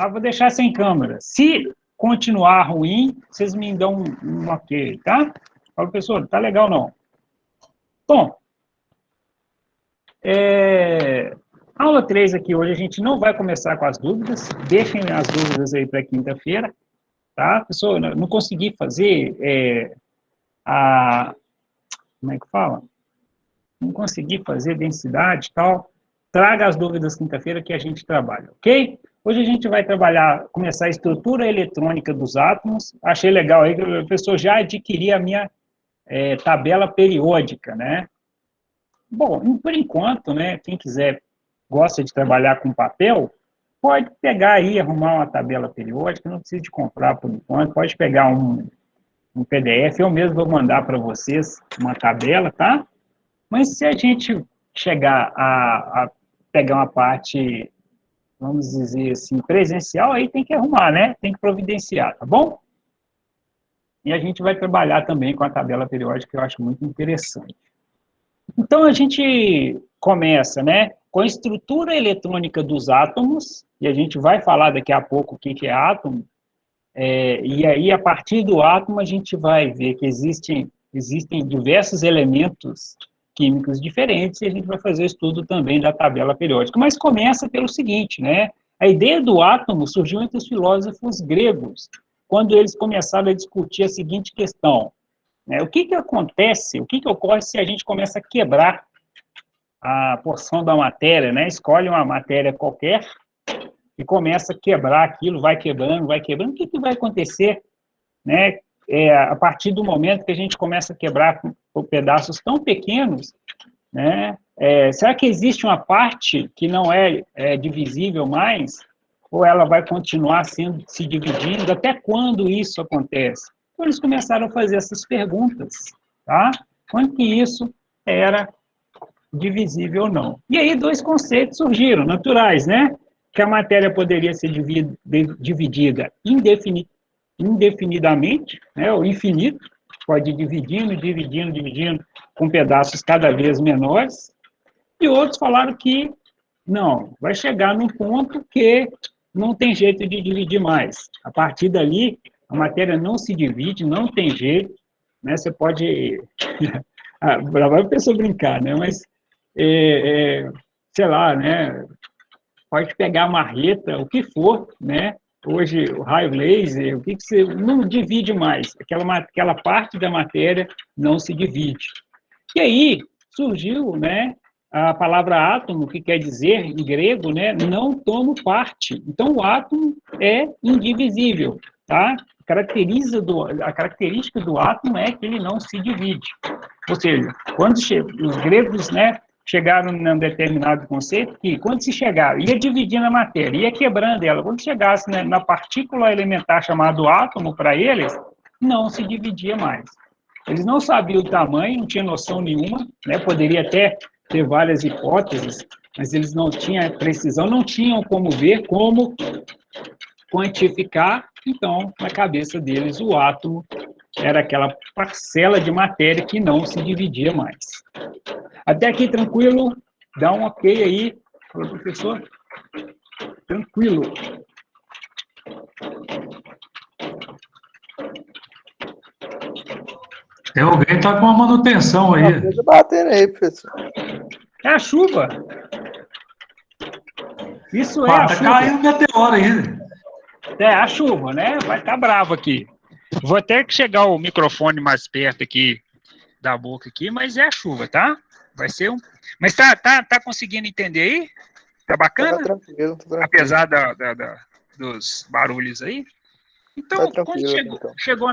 Tá? Vou deixar sem câmera. Se continuar ruim, vocês me dão um ok, tá? Fala, professor, tá legal não? Bom, aula 3 aqui hoje a gente não vai começar com as dúvidas. Deixem as dúvidas aí para quinta-feira, tá? Professor, não consegui fazer como é que fala? Não consegui fazer densidade e tal. Traga as dúvidas quinta-feira que a gente trabalha, ok? Hoje a gente vai começar a estrutura eletrônica dos átomos. Achei legal aí que o professor já adquiria a minha tabela periódica, né? Bom, por enquanto, né, quem gosta de trabalhar com papel, pode pegar aí, arrumar uma tabela periódica, não precisa de comprar por enquanto, pode pegar um PDF, eu mesmo vou mandar para vocês uma tabela, tá? Mas se a gente chegar a pegar uma parte, vamos dizer assim, presencial, aí tem que arrumar, né? Tem que providenciar, tá bom? E a gente vai trabalhar também com a tabela periódica, que eu acho muito interessante. Então, a gente começa, né, com a estrutura eletrônica dos átomos, e a gente vai falar daqui a pouco o que é átomo, e aí, a partir do átomo, a gente vai ver que existem diversos elementos químicos diferentes, e a gente vai fazer o estudo também da tabela periódica. Mas começa pelo seguinte, né, a ideia do átomo surgiu entre os filósofos gregos, quando eles começaram a discutir a seguinte questão: o que acontece, o que ocorre se a gente começa a quebrar a porção da matéria, né? Escolhe uma matéria qualquer e começa a quebrar aquilo, vai quebrando, o que vai acontecer, né? A partir do momento que a gente começa a quebrar por pedaços tão pequenos, né? Será que existe uma parte que não é divisível mais? Ou ela vai continuar se dividindo? Até quando isso acontece? Então, eles começaram a fazer essas perguntas, tá? Quando que isso era divisível ou não? E aí, dois conceitos surgiram, naturais, né? Que a matéria poderia ser dividida indefinidamente, né? Ou infinito, pode ir dividindo, com pedaços cada vez menores. E outros falaram que não, vai chegar num ponto que não tem jeito de dividir mais. A partir dali, a matéria não se divide, não tem jeito, né? Você pode... vai a pessoa brincar, né? Mas, sei lá, né? Pode pegar a marreta, o que for, né? Hoje, o raio laser, o que você não divide mais. Aquela parte da matéria não se divide. E aí surgiu, né, a palavra átomo, que quer dizer, em grego, né, não tomo parte. Então, o átomo é indivisível, tá? A característica do átomo é que ele não se divide. Ou seja, quando os gregos, né, chegaram num determinado conceito que, quando se chegar, ia dividindo a matéria, ia quebrando ela. Quando chegasse, né, na partícula elementar chamada átomo, para eles, não se dividia mais. Eles não sabiam o tamanho, não tinham noção nenhuma, né? Poderia até ter várias hipóteses, mas eles não tinham precisão, não tinham como ver, como quantificar. Então, na cabeça deles, o átomo era aquela parcela de matéria que não se dividia mais. Até aqui, tranquilo? Dá um ok aí. Fala, professor. Tranquilo. Tem alguém que está com uma manutenção aí. Deixa batendo aí, professor. É a chuva. Isso é Pá, a tá chuva. caindo meteoro ainda. É a chuva, né? Vai estar bravo aqui. Vou até chegar o microfone mais perto aqui da boca aqui, mas é a chuva, tá? Vai ser um... Mas tá conseguindo entender aí? Tá bacana? Tá tranquilo. Apesar dos barulhos aí? Então, tá quando então. chegou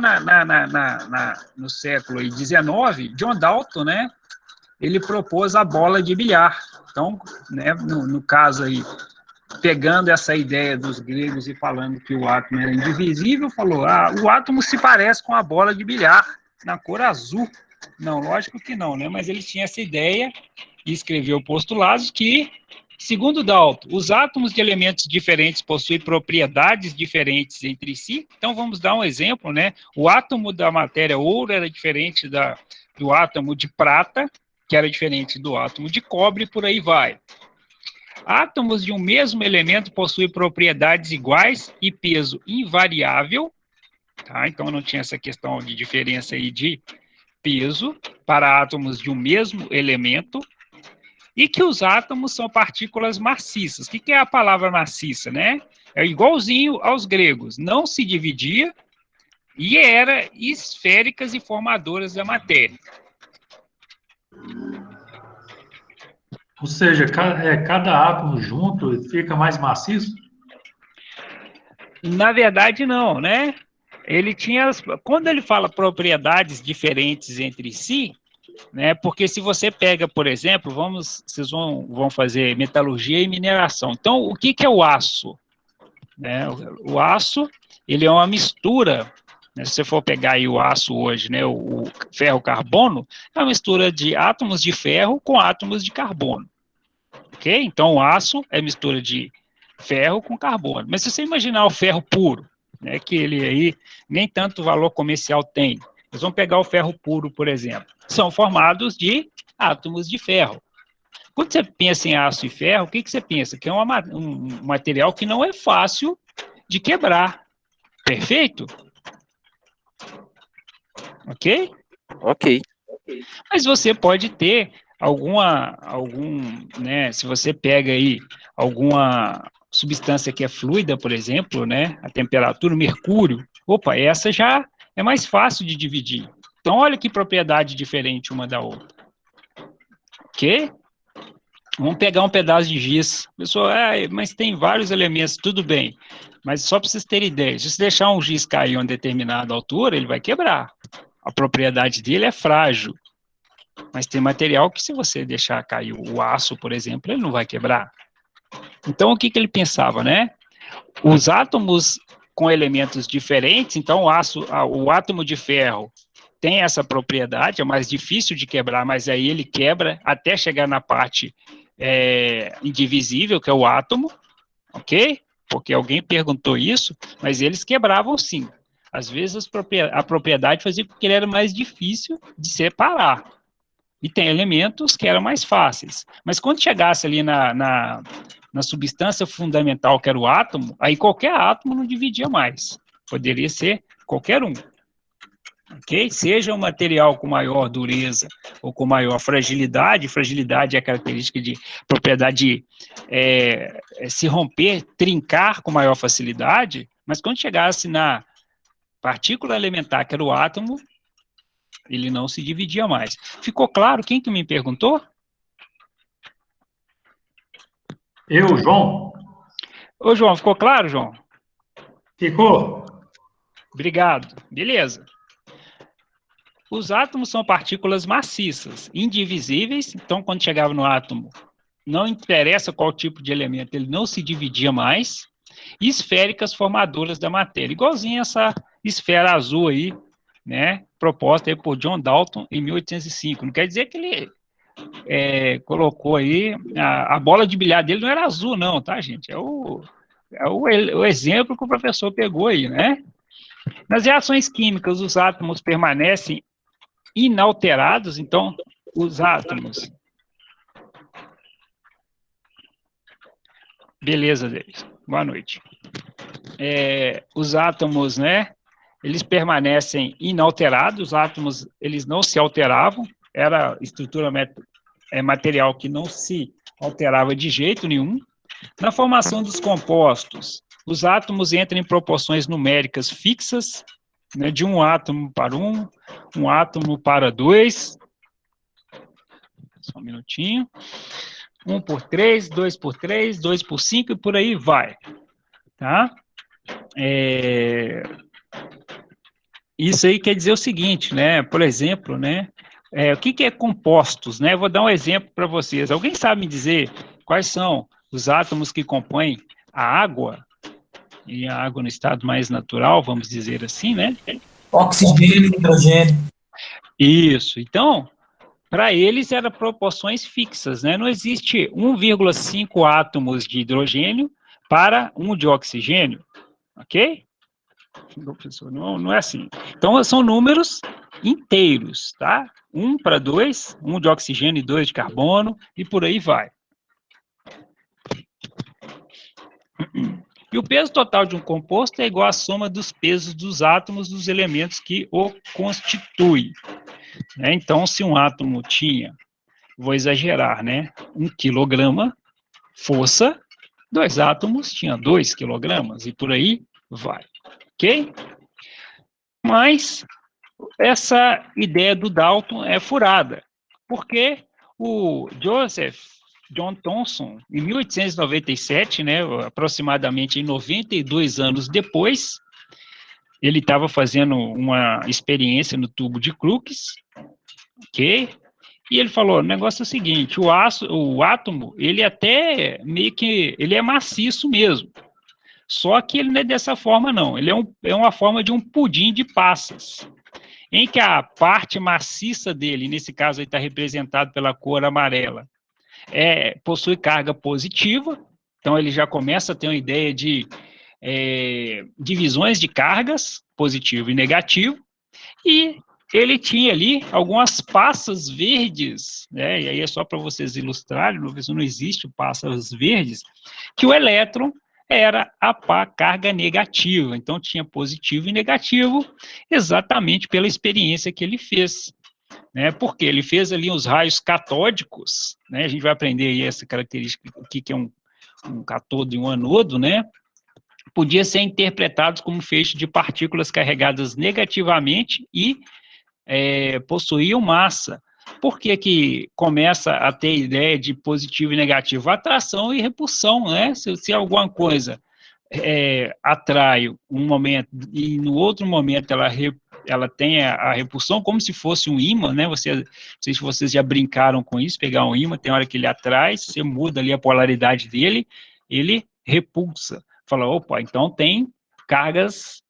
no século XIX, John Dalton, né, ele propôs a bola de bilhar. Então, né, no caso aí, pegando essa ideia dos gregos e falando que o átomo era indivisível, falou, o átomo se parece com a bola de bilhar, na cor azul. Não, lógico que não, né, mas ele tinha essa ideia e escreveu postulados que, segundo Dalton, os átomos de elementos diferentes possuem propriedades diferentes entre si. Então, vamos dar um exemplo, né? O átomo da matéria ouro era diferente do átomo de prata, que era diferente do átomo de cobre, e por aí vai. Átomos de um mesmo elemento possuem propriedades iguais e peso invariável, tá? Então não tinha essa questão de diferença aí de peso para átomos de um mesmo elemento, e que os átomos são partículas maciças. O que é a palavra maciça, né? É igualzinho aos gregos, não se dividia e era esféricas e formadoras da matéria. Ou seja, cada átomo junto fica mais maciço? Na verdade, não, né? Ele tinha, quando ele fala propriedades diferentes entre si, né? Porque se você pega, por exemplo, vocês vão fazer metalurgia e mineração. Então, o que é o aço? Né? O aço, ele é uma mistura, né? Se você for pegar aí o aço hoje, né? O ferro-carbono, é uma mistura de átomos de ferro com átomos de carbono, ok? Então, o aço é mistura de ferro com carbono. Mas se você imaginar o ferro puro, né? Que ele aí nem tanto valor comercial tem. Nós vamos pegar o ferro puro, por exemplo. São formados de átomos de ferro. Quando você pensa em aço e ferro, o que você pensa? Que é um material que não é fácil de quebrar. Perfeito? Ok? Ok. Mas você pode ter né, se você pega aí alguma substância que é fluida, por exemplo, né, a temperatura, o mercúrio, opa, essa já é mais fácil de dividir. Então, olha que propriedade diferente uma da outra. Ok? Vamos pegar um pedaço de giz. Pessoal, mas tem vários elementos, tudo bem. Mas só para vocês terem ideia, se você deixar um giz cair a uma determinada altura, ele vai quebrar. A propriedade dele é frágil. Mas tem material que, se você deixar cair o aço, por exemplo, ele não vai quebrar. Então, o que ele pensava, né? Os átomos com elementos diferentes, então o átomo de ferro tem essa propriedade, é mais difícil de quebrar, mas aí ele quebra até chegar na parte indivisível, que é o átomo, ok? Porque alguém perguntou isso, mas eles quebravam sim. Às vezes a propriedade fazia com que ele era mais difícil de separar. E tem elementos que eram mais fáceis. Mas quando chegasse ali na substância fundamental, que era o átomo, aí qualquer átomo não dividia mais. Poderia ser qualquer um. Ok? Seja um material com maior dureza ou com maior fragilidade, fragilidade é a característica de propriedade se romper, trincar com maior facilidade, mas quando chegasse na partícula elementar, que era o átomo, ele não se dividia mais. Ficou claro? Quem que me perguntou? Eu, João? Ô, João, ficou claro, João? Ficou? Obrigado. Beleza. Os átomos são partículas maciças, indivisíveis, então quando chegava no átomo, não interessa qual tipo de elemento, ele não se dividia mais, e esféricas formadoras da matéria, igualzinho essa esfera azul aí, né, proposta aí por John Dalton em 1805. Não quer dizer que ele colocou aí, a bola de bilhar dele não era azul não, tá, gente? É o exemplo que o professor pegou aí, né? Nas reações químicas, os átomos permanecem inalterados, então, os átomos... Beleza, Denis. Boa noite. Os átomos, né, eles permanecem inalterados, os átomos, eles não se alteravam, era estrutura material que não se alterava de jeito nenhum. Na formação dos compostos, os átomos entram em proporções numéricas fixas, né, de um átomo para um átomo para dois. Só um minutinho. 1 por 3, 2 por 3, 2 por 5 e por aí vai. Tá? Isso aí quer dizer o seguinte, né? Por exemplo, né? O que é compostos, né? Vou dar um exemplo para vocês. Alguém sabe me dizer quais são os átomos que compõem a água? E a água no estado mais natural, vamos dizer assim, né? Oxigênio, hidrogênio. Isso. Então, para eles eram proporções fixas, né? Não existe 1,5 átomos de hidrogênio para 1 de oxigênio, ok? Não é assim. Então, são números inteiros, tá? 1 para 2, 1 de oxigênio e 2 de carbono, e por aí vai. E o peso total de um composto é igual à soma dos pesos dos átomos dos elementos que o constituem. Né? Então, se um átomo tinha, vou exagerar, né, 1 quilograma, força, 2 átomos tinham 2 quilogramas, e por aí vai. Ok? Mas essa ideia do Dalton é furada, porque o Joseph John Thomson, em 1897, né, aproximadamente 92 anos depois, ele estava fazendo uma experiência no tubo de Crookes, ok? E ele falou, o negócio é o seguinte, o átomo, ele até meio que, ele é maciço mesmo, só que ele não é dessa forma não, ele é uma forma de um pudim de passas, em que a parte maciça dele, nesse caso aí está representado pela cor amarela, possui carga positiva, então ele já começa a ter uma ideia de divisões de cargas, positivo e negativo, e ele tinha ali algumas passas verdes, né, e aí é só para vocês ilustrarem, não existe passas verdes, que o elétron era a carga negativa, então tinha positivo e negativo, exatamente pela experiência que ele fez, né, porque ele fez ali os raios catódicos, né, a gente vai aprender aí essa característica, o que é um cátodo e um anodo, né, podia ser interpretados como feixe de partículas carregadas negativamente e possuíam massa. Por que que começa a ter ideia de positivo e negativo? Atração e repulsão, né? Se alguma coisa atrai um momento e no outro momento ela tem a repulsão, como se fosse um ímã, né? Não sei se vocês já brincaram com isso, pegar um ímã, tem hora que ele atrai, você muda ali a polaridade dele, ele repulsa. Fala, opa, então tem cargas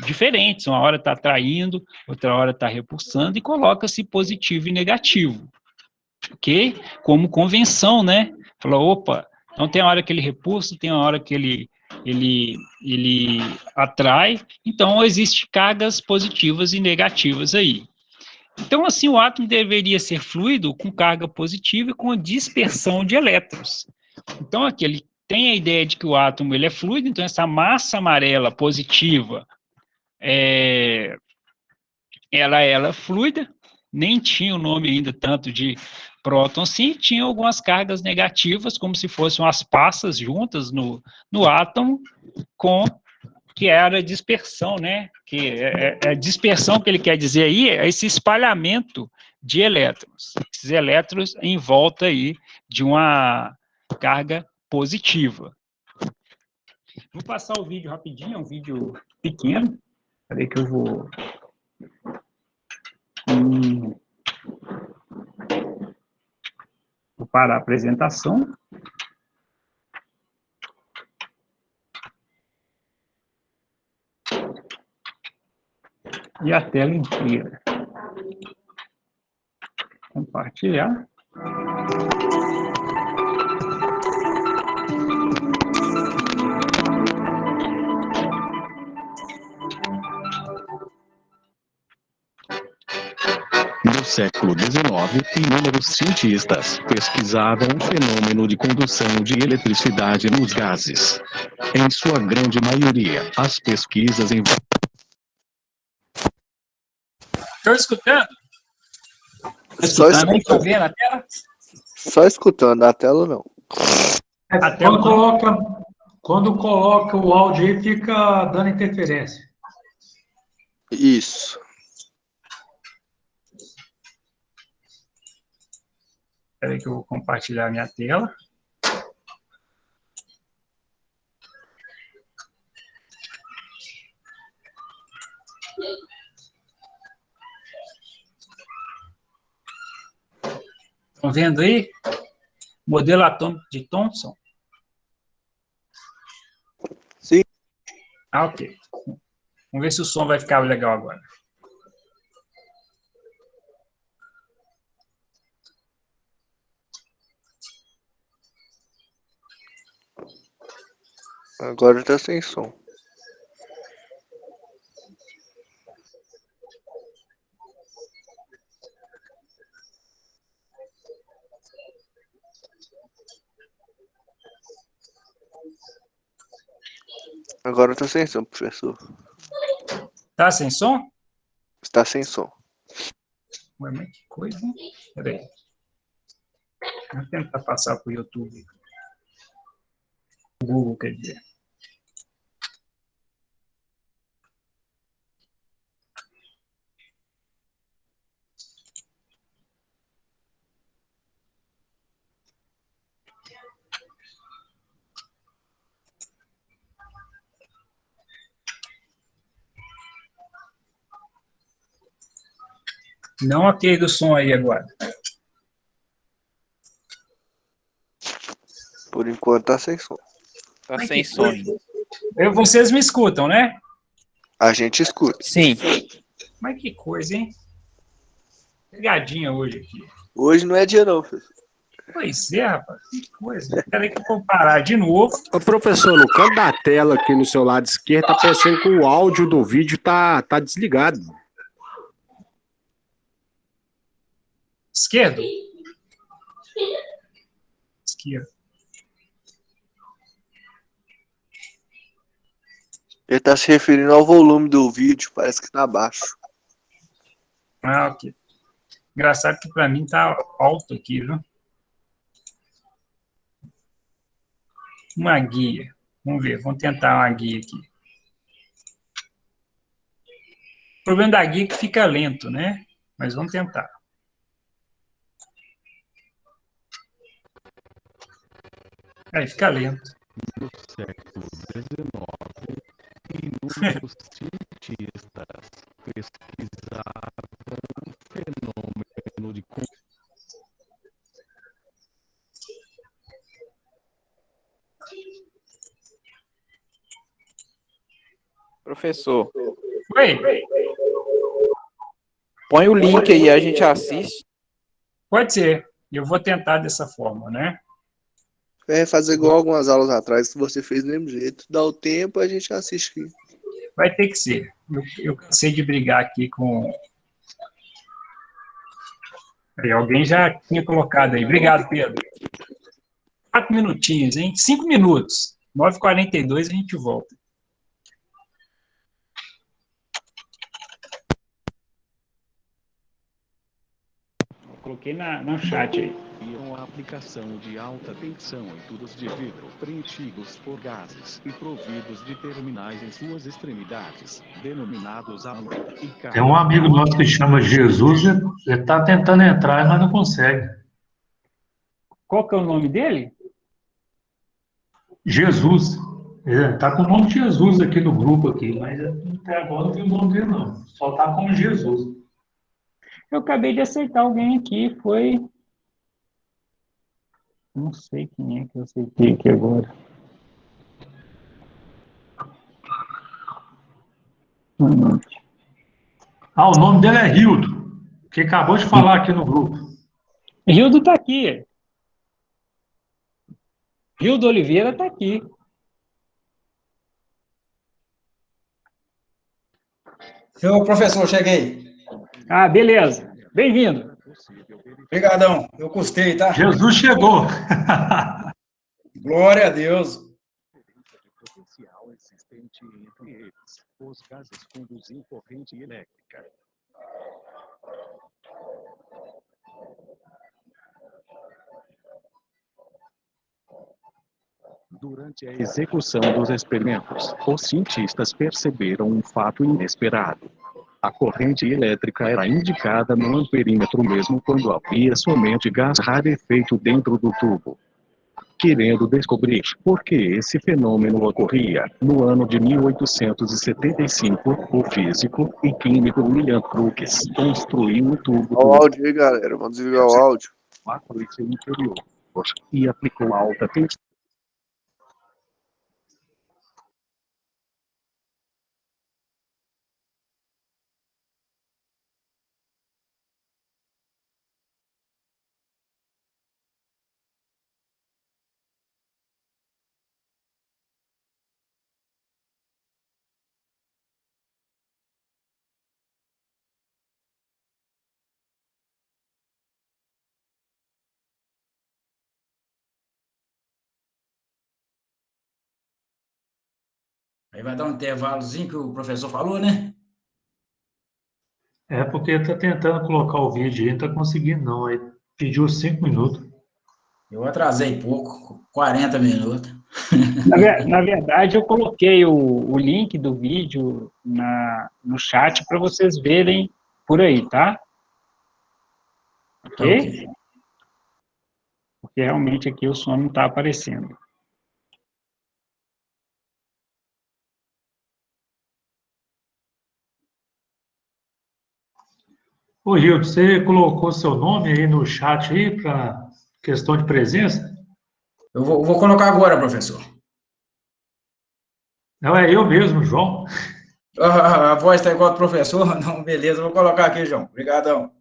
diferentes, uma hora está atraindo, outra hora está repulsando, e coloca-se positivo e negativo, ok? Como convenção, né? Fala, opa, então tem uma hora que ele repulsa, tem uma hora que ele atrai, então existem cargas positivas e negativas aí. Então, assim, o átomo deveria ser fluido com carga positiva e com dispersão de elétrons. Então, aqui ele tem a ideia de que o átomo ele é fluido, então essa massa amarela positiva, ela é fluida, nem tinha o nome ainda tanto de próton, sim, tinha algumas cargas negativas, como se fossem as passas juntas no átomo, com que era a dispersão, né? Que a dispersão que ele quer dizer aí é esse espalhamento de elétrons. Esses elétrons em volta aí de uma carga positiva. Vou passar o vídeo rapidinho, é um vídeo pequeno. Peraí que eu vou... Vou parar a apresentação. E a tela inteira. Compartilhar. No século XIX, inúmeros cientistas pesquisavam o fenômeno de condução de eletricidade nos gases. Em sua grande maioria, as pesquisas envolvem... Estou escutando? Só Escutando aí, tá escutando. vendo a tela? Só escutando, a tela não. A tela Quando coloca o áudio aí, fica dando interferência. Isso. Espera aí que eu vou compartilhar a minha tela. Estão vendo aí? Modelo atômico de Thomson? Sim. Ah, ok. Vamos ver se o som vai ficar legal agora. Agora tá sem som. Agora tá sem som, professor. Tá sem som? Está sem som. Ué, mas que coisa, hein? Peraí. Vou tentar passar pro YouTube. Google, quer dizer. Não ok do som aí agora. Por enquanto tá sem som. Tá Mas sem que som. coisa. Vocês me escutam, né? A gente escuta. Sim. Mas que coisa, hein? Pegadinha hoje aqui. Hoje não é dia não, professor. Pois é, rapaz. Que coisa. Peraí que eu vou parar de novo. Ô, professor, no canto da tela aqui no seu lado esquerdo, tá parecendo que o áudio do vídeo tá desligado. Esquerdo? Esquerdo. Ele tá se referindo ao volume do vídeo, parece que tá baixo. Ah, ok. Engraçado que pra mim tá alto aqui, viu? Uma guia. Vamos ver, vamos tentar uma guia aqui. O problema da guia é que fica lento, né? Mas vamos tentar. Aí fica lento. No século XIX, inúmeros cientistas pesquisavam o fenômeno de Professor, Oi, põe o link aí, a gente assiste. pode ser. Eu vou tentar dessa forma, né? É fazer igual algumas aulas atrás que você fez do mesmo jeito. Dá o tempo, a gente assiste aqui. Vai ter que ser. Eu cansei de brigar aqui com... Aí, alguém já tinha colocado aí. Obrigado, Pedro. 4 minutinhos, hein? 5 minutos. 9h42 a gente volta. Coloquei no chat aí. a aplicação de alta tensão em tubos de vidro preenchidos por gases e providos de terminais em suas extremidades, denominados ângulo e Tem um amigo nosso que chama Jesus, ele está tentando entrar, mas não consegue. Qual que é o nome dele? Jesus. Ele está com o nome de Jesus aqui no grupo aqui, mas até agora não tem o nome dele não. Só está como Jesus. Eu acabei de aceitar alguém aqui, foi... Não sei quem é que eu aceitei aqui agora. Ah, o nome dele é Rildo, que acabou de falar aqui no grupo. Rildo tá aqui. Rildo Oliveira tá aqui. Eu, professor, cheguei. Ah, beleza. Bem-vindo. Obrigadão. Eu custei, tá? Jesus chegou. Glória a Deus. potencial existente entre eles. Os gases conduzem corrente elétrica. Durante a execução dos experimentos, os cientistas perceberam um fato inesperado. A corrente elétrica era indicada no amperímetro mesmo quando havia somente gás rarefeito dentro do tubo. Querendo descobrir por que esse fenômeno ocorria, no ano de 1875, o físico e químico William Crookes construiu um tubo Olha o áudio aí, galera. Vamos desligar o áudio. com seu interior e aplicou alta tensão vai dar um intervalozinho que o professor falou, né? É porque está tentando colocar o vídeo aí, não está conseguindo não. Aí pediu 5 minutos. Eu atrasei pouco, 40 minutos. Na verdade, eu coloquei o link do vídeo no chat para vocês verem por aí, tá? Ok? Ok. Porque realmente aqui o som não está aparecendo. Ô, Rio, você colocou seu nome aí no chat aí para questão de presença? Eu vou colocar agora, professor. Não, é eu mesmo, João. A voz está igual do professor? Não, beleza, vou colocar aqui, João. Obrigadão.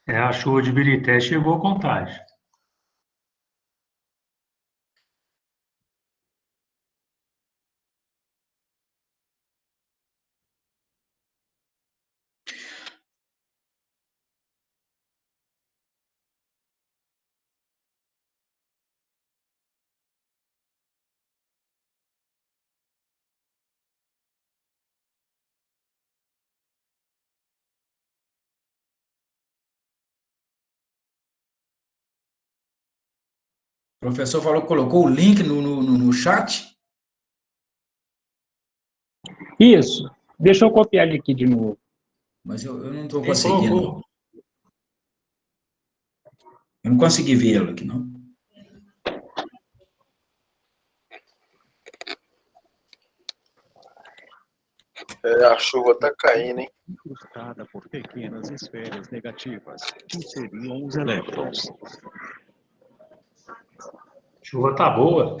É, a chuva de Birité chegou a Contagem. O professor falou que colocou o link no chat. Isso. Deixa eu copiar ele aqui de novo. Mas eu não estou Quem conseguindo. colocou? Eu não consegui vê-lo aqui, não. A chuva tá caindo, hein? Incrustada por pequenas esferas negativas, que seriam os elétrons. Chuva tá boa.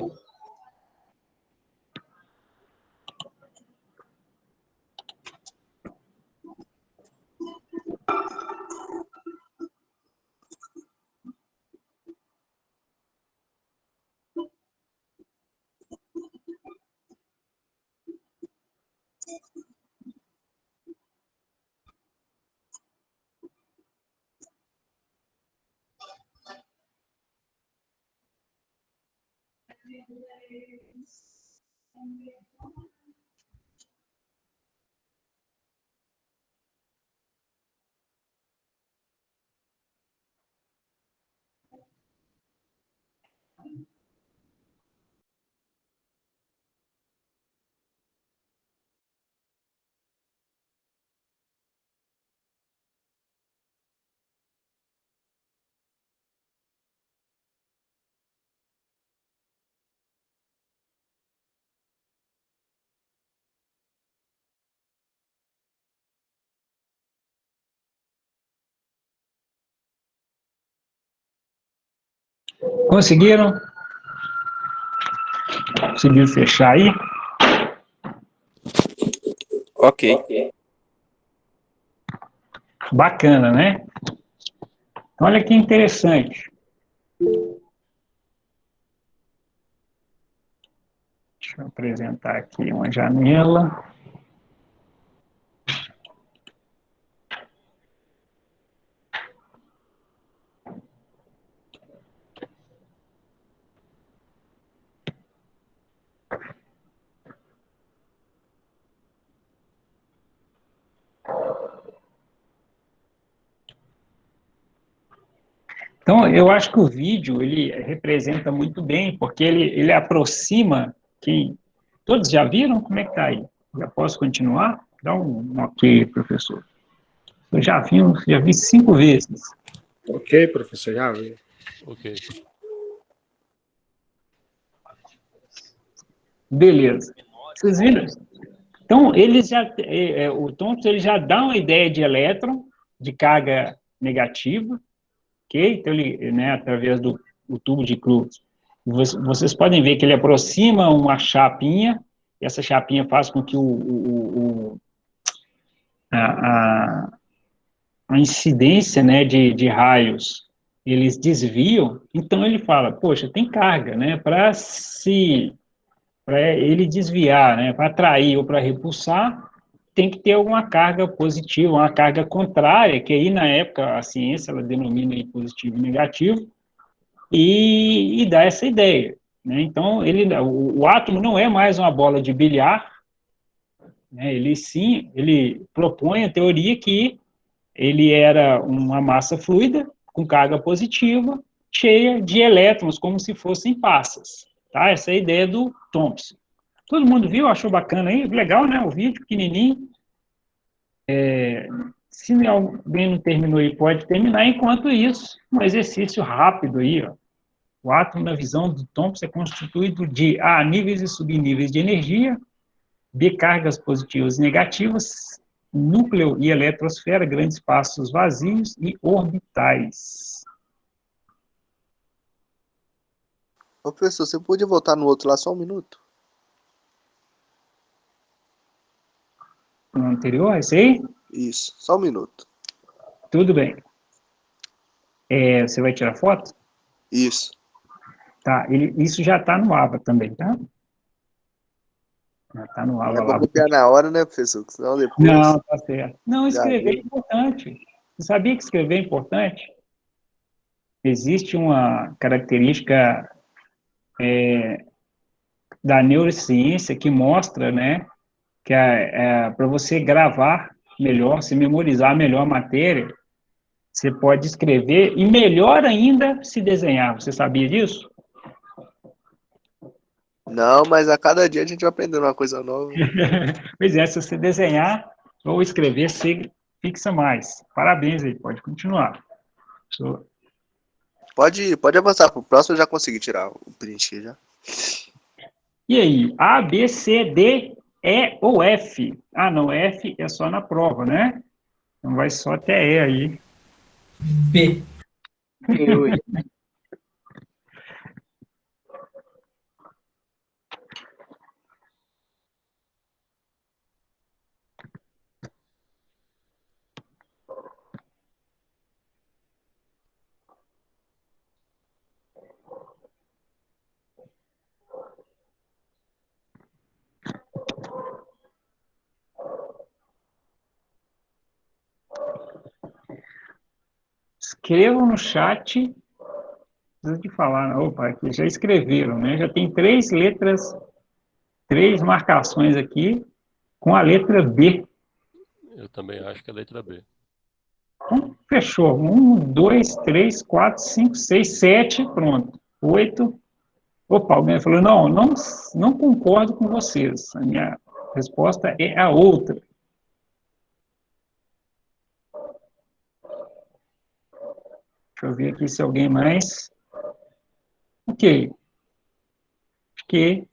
Conseguiram? Conseguiram fechar aí? Ok. Bacana, né? Olha que interessante. Deixa eu apresentar aqui uma janela. Então, eu acho que o vídeo, ele representa muito bem, porque ele aproxima quem... Todos já viram? Como é que está aí? Já posso continuar? Dá um ok, professor. Eu já vi 5 vezes. Ok, professor, já vi. Ok. Beleza. Vocês viram? Então, o Thompson ele já dá uma ideia de elétron, de carga negativa, ok? Então, ele, né, através do tubo de Crookes, vocês podem ver que ele aproxima uma chapinha, e essa chapinha faz com que a incidência, né, de raios, eles desviam, então ele fala, poxa, tem carga, né, para ele desviar, né, para atrair ou para repulsar, tem que ter alguma carga positiva, uma carga contrária, que aí na época a ciência ela denomina de positivo e negativo, e dá essa ideia, né? Então o átomo não é mais uma bola de bilhar, né? Ele propõe a teoria que ele era uma massa fluida com carga positiva, cheia de elétrons, como se fossem passas, tá? Essa é a ideia do Thompson. Todo mundo viu? Achou bacana aí? Legal, né? O vídeo pequenininho. Se alguém não terminou aí, pode terminar. Enquanto isso, um exercício rápido aí, ó. O átomo, na visão do Thompson, é constituído de A, níveis e subníveis de energia, B, cargas positivas e negativas, núcleo e eletrosfera, grandes espaços vazios e orbitais. Ô, professor, você podia voltar no outro lá só um minuto? No anterior, esse aí? Isso, só um minuto. Tudo bem. Você vai tirar foto? Isso. Tá, isso já está no AVA também, tá? Já está no AVA É pra lá. copiar na hora, né, professor? Senão depois. Não, tá certo. Não, escrever é viu. importante. Você sabia que escrever é importante? Existe uma característica da neurociência que mostra, né, que para você gravar melhor, se memorizar melhor a matéria, você pode escrever e melhor ainda se desenhar. Você sabia disso? Não, mas a cada dia a gente vai aprendendo uma coisa nova. Pois é, se você desenhar ou escrever, você fixa mais. Parabéns aí, pode continuar. Pode avançar pro próximo, eu já consegui tirar o print já. E aí, A, B, C, D, E ou F? Ah, não, F é só na prova, né? Então vai só até E aí. B. Escrevam no chat. Preciso de falar, opa, aqui já escreveram, né? Já tem 3 letras, 3 marcações aqui com a letra B. Eu também acho que é a letra B. Então, fechou. 1, 2, 3, 4, 5, 6, 7, pronto. 8. Opa, alguém falou, não concordo com vocês. A minha resposta é a outra. Deixa eu ver aqui se alguém mais... Ok. Acho que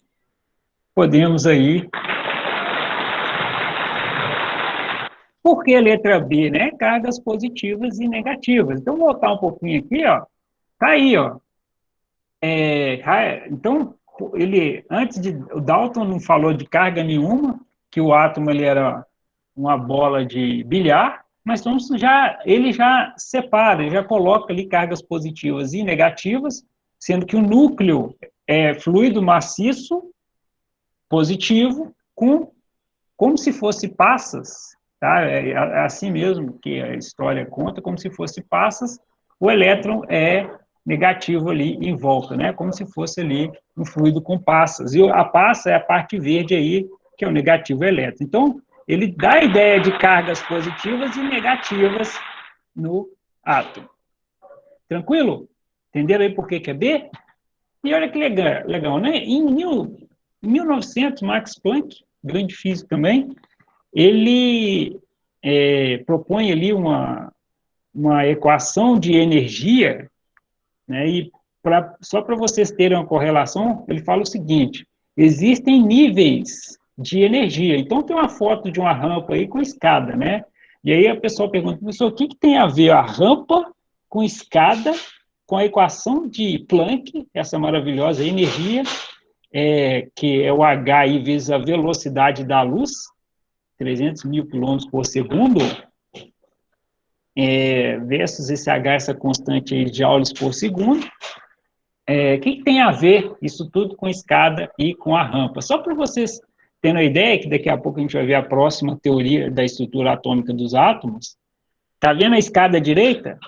podemos aí... Por que a letra B, né? Cargas positivas e negativas. Então, vou voltar um pouquinho aqui, ó. Tá aí, ó. Então, o Dalton não falou de carga nenhuma, que o átomo ele era uma bola de bilhar, mas ele já separa, ele já coloca ali cargas positivas e negativas, sendo que o núcleo é fluido maciço, positivo, como se fosse passas, tá? É assim mesmo que a história conta, como se fosse passas, o elétron é negativo ali em volta, né? Como se fosse ali um fluido com passas. E a passa é a parte verde aí, que é o negativo elétron. Então, ele dá a ideia de cargas positivas e negativas no átomo. Tranquilo? Entenderam aí por que é B? E olha que legal, né? Em 1900, Max Planck, grande físico também, ele propõe ali uma equação de energia né? E só para vocês terem uma correlação, ele fala o seguinte: existem níveis de energia. Então, tem uma foto de uma rampa aí com escada, né? E aí a pessoa pergunta, professor, o que tem a ver a rampa com escada, com a equação de Planck, essa maravilhosa energia, que é o H vezes a velocidade da luz, 300 mil quilômetros por segundo, versus esse H, essa constante aí de joules por segundo. O que tem a ver isso tudo com escada e com a rampa? Só para vocês terem uma ideia, que daqui a pouco a gente vai ver a próxima teoria da estrutura atômica dos átomos. Está vendo a escada direita?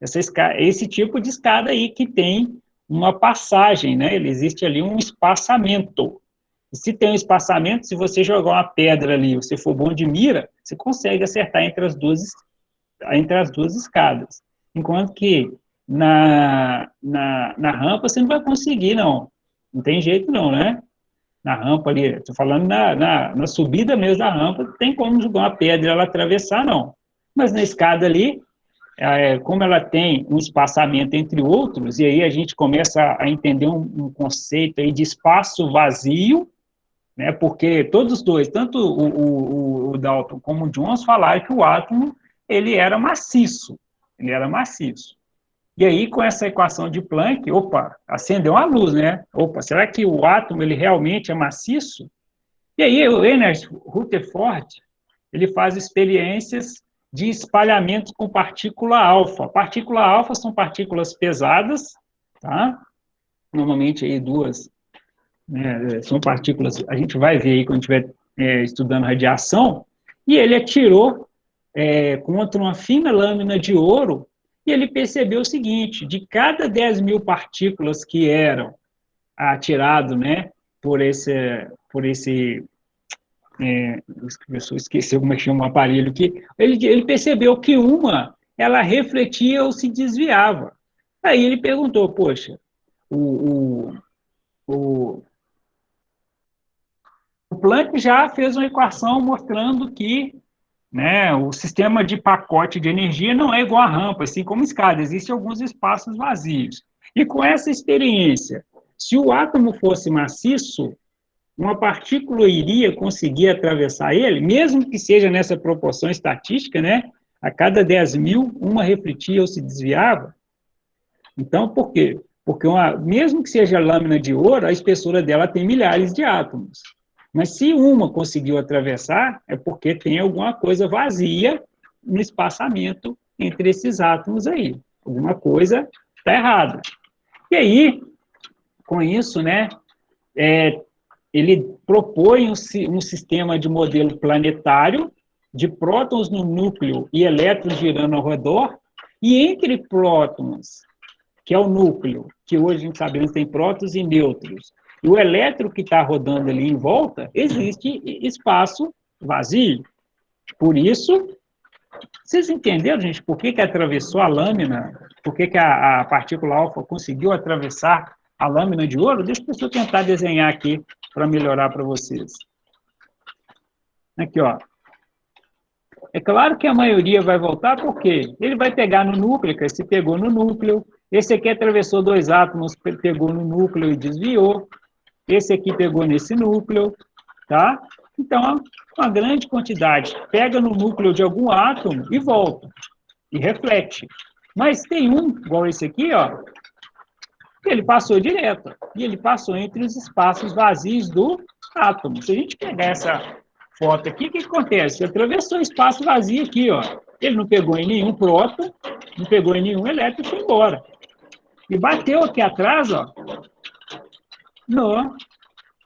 Esse tipo de escada aí que tem uma passagem, né? Existe ali um espaçamento. E se tem um espaçamento, se você jogar uma pedra ali, você for bom de mira, você consegue acertar entre as duas escadas. Enquanto que na rampa você não vai conseguir, não. Não tem jeito não, né? Na rampa ali, estou falando na subida mesmo da rampa, não tem como jogar uma pedra e ela atravessar, não. Mas na escada ali, como ela tem um espaçamento entre outros, e aí a gente começa a entender um conceito aí de espaço vazio, né? Porque todos os dois, tanto o Dalton como o Jones, falaram que o átomo ele era maciço. E aí, com essa equação de Planck, acendeu uma luz, né? Será que o átomo, ele realmente é maciço? E aí, o Ernest Rutherford, ele faz experiências de espalhamento com partícula alfa. Partícula alfa são partículas pesadas, tá? Normalmente, aí, duas, né, são partículas, a gente vai ver aí quando estiver estudando radiação, e ele atirou contra uma fina lâmina de ouro, e ele percebeu o seguinte: de cada 10 mil partículas que eram atiradas, né, por esse eu esqueci como é que chama o aparelho aqui, ele percebeu que ela refletia ou se desviava. Aí ele perguntou, poxa, o Planck já fez uma equação mostrando que, né, o sistema de pacote de energia não é igual a rampa, assim como escada, existem alguns espaços vazios. E com essa experiência, se o átomo fosse maciço, uma partícula iria conseguir atravessar ele, mesmo que seja nessa proporção estatística, né, a cada 10 mil, uma refletia ou se desviava. Então, por quê? Porque mesmo que seja lâmina de ouro, a espessura dela tem milhares de átomos. Mas se uma conseguiu atravessar, é porque tem alguma coisa vazia no espaçamento entre esses átomos aí. Alguma coisa está errada. E aí, com isso, né, ele propõe um sistema de modelo planetário, de prótons no núcleo e elétrons girando ao redor, e entre prótons, que é o núcleo, que hoje a gente sabe que tem prótons e nêutrons, e o elétron que está rodando ali em volta, existe espaço vazio. Por isso, vocês entenderam, gente, por que atravessou a lâmina? Por que a partícula alfa conseguiu atravessar a lâmina de ouro? Deixa eu tentar desenhar aqui para melhorar para vocês. Aqui, ó. É claro que a maioria vai voltar, porque ele vai pegar no núcleo, que esse pegou no núcleo, esse aqui atravessou dois átomos, pegou no núcleo e desviou, esse aqui pegou nesse núcleo, tá? Então, uma grande quantidade pega no núcleo de algum átomo e volta, e reflete. Mas tem igual esse aqui, ó, ele passou direto, e ele passou entre os espaços vazios do átomo. Se a gente pegar essa foto aqui, o que acontece? Ele atravessou o espaço vazio aqui, ó. Ele não pegou em nenhum próton, não pegou em nenhum elétron e foi embora. E bateu aqui atrás, ó,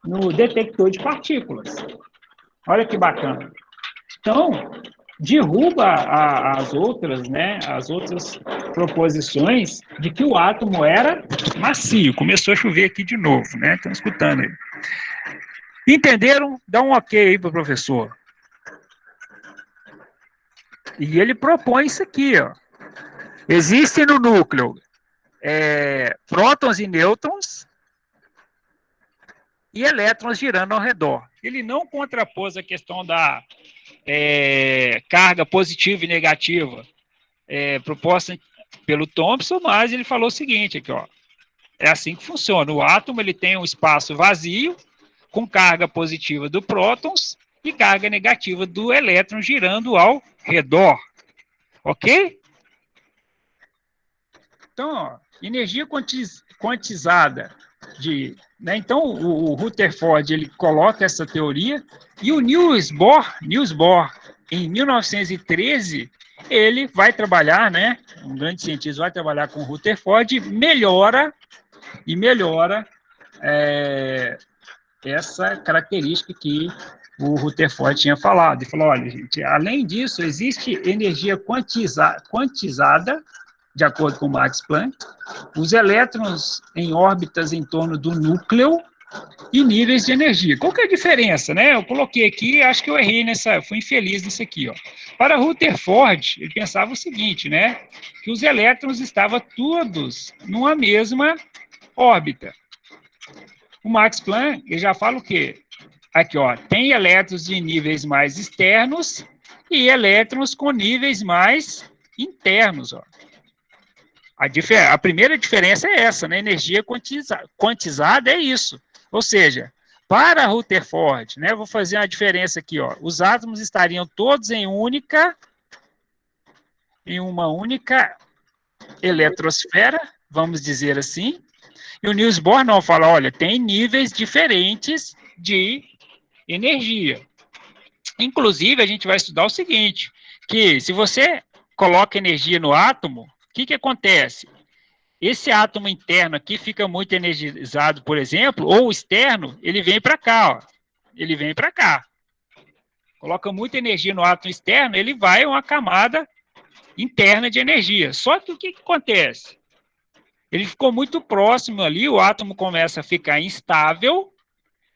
no detector de partículas. Olha que bacana. Então, derruba as outras, né, as outras proposições de que o átomo era macio. Começou a chover aqui de novo, né? Estão escutando aí. Entenderam? Dá um ok aí para o professor. E ele propõe isso aqui, ó. Existem no núcleo prótons e nêutrons e elétrons girando ao redor. Ele não contrapôs a questão da carga positiva e negativa proposta pelo Thomson, mas ele falou o seguinte aqui, ó. É assim que funciona. O átomo ele tem um espaço vazio, com carga positiva do prótons e carga negativa do elétron girando ao redor. Ok? Então, ó, energia quantizada né, então, o Rutherford ele coloca essa teoria e o Niels Bohr, em 1913, ele vai trabalhar, né, um grande cientista vai trabalhar com o Rutherford, melhora essa característica que o Rutherford tinha falado. Ele falou, olha, gente, além disso, existe energia quantizada, de acordo com Max Planck, os elétrons em órbitas em torno do núcleo e níveis de energia. Qual que é a diferença, né? Eu coloquei aqui, acho que eu errei fui infeliz nisso aqui, ó. Para Rutherford, ele pensava o seguinte, né? Que os elétrons estavam todos numa mesma órbita. O Max Planck, ele já fala o quê? Aqui, ó, tem elétrons de níveis mais externos e elétrons com níveis mais internos, ó. A primeira diferença é essa, né? Energia quantizada é isso. Ou seja, para Rutherford, né? Vou fazer uma diferença aqui, ó. Os átomos estariam todos em uma única eletrosfera, vamos dizer assim. E o Niels Bohr não fala, olha, tem níveis diferentes de energia. Inclusive, a gente vai estudar o seguinte, que se você coloca energia no átomo, o que acontece? Esse átomo interno aqui fica muito energizado, por exemplo, ou o externo, ele vem para cá, ó. Ele vem para cá. Coloca muita energia no átomo externo, ele vai a uma camada interna de energia. Só que o que acontece? Ele ficou muito próximo ali, o átomo começa a ficar instável,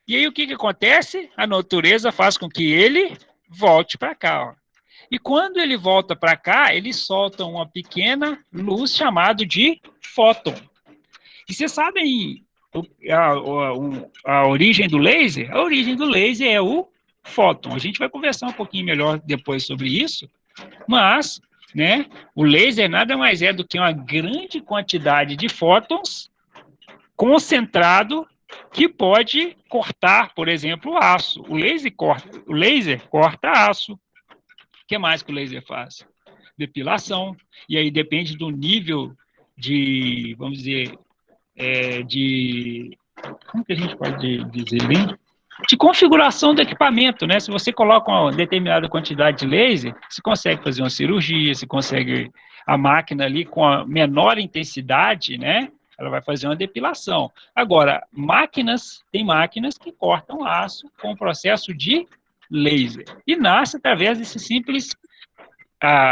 e aí o que acontece? A natureza faz com que ele volte para cá, ó. E quando ele volta para cá, ele solta uma pequena luz chamada de fóton. E vocês sabem a origem do laser? A origem do laser é o fóton. A gente vai conversar um pouquinho melhor depois sobre isso, mas, né, o laser nada mais é do que uma grande quantidade de fótons concentrado que pode cortar, por exemplo, o aço. O laser corta aço. O que mais que o laser faz? Depilação. E aí depende do nível de, vamos dizer, como que a gente pode dizer bem? De configuração do equipamento, né? Se você coloca uma determinada quantidade de laser, você consegue fazer uma cirurgia, você consegue a máquina ali com a menor intensidade, né? Ela vai fazer uma depilação. Agora, tem máquinas que cortam aço com o processo de laser. E nasce através desse simples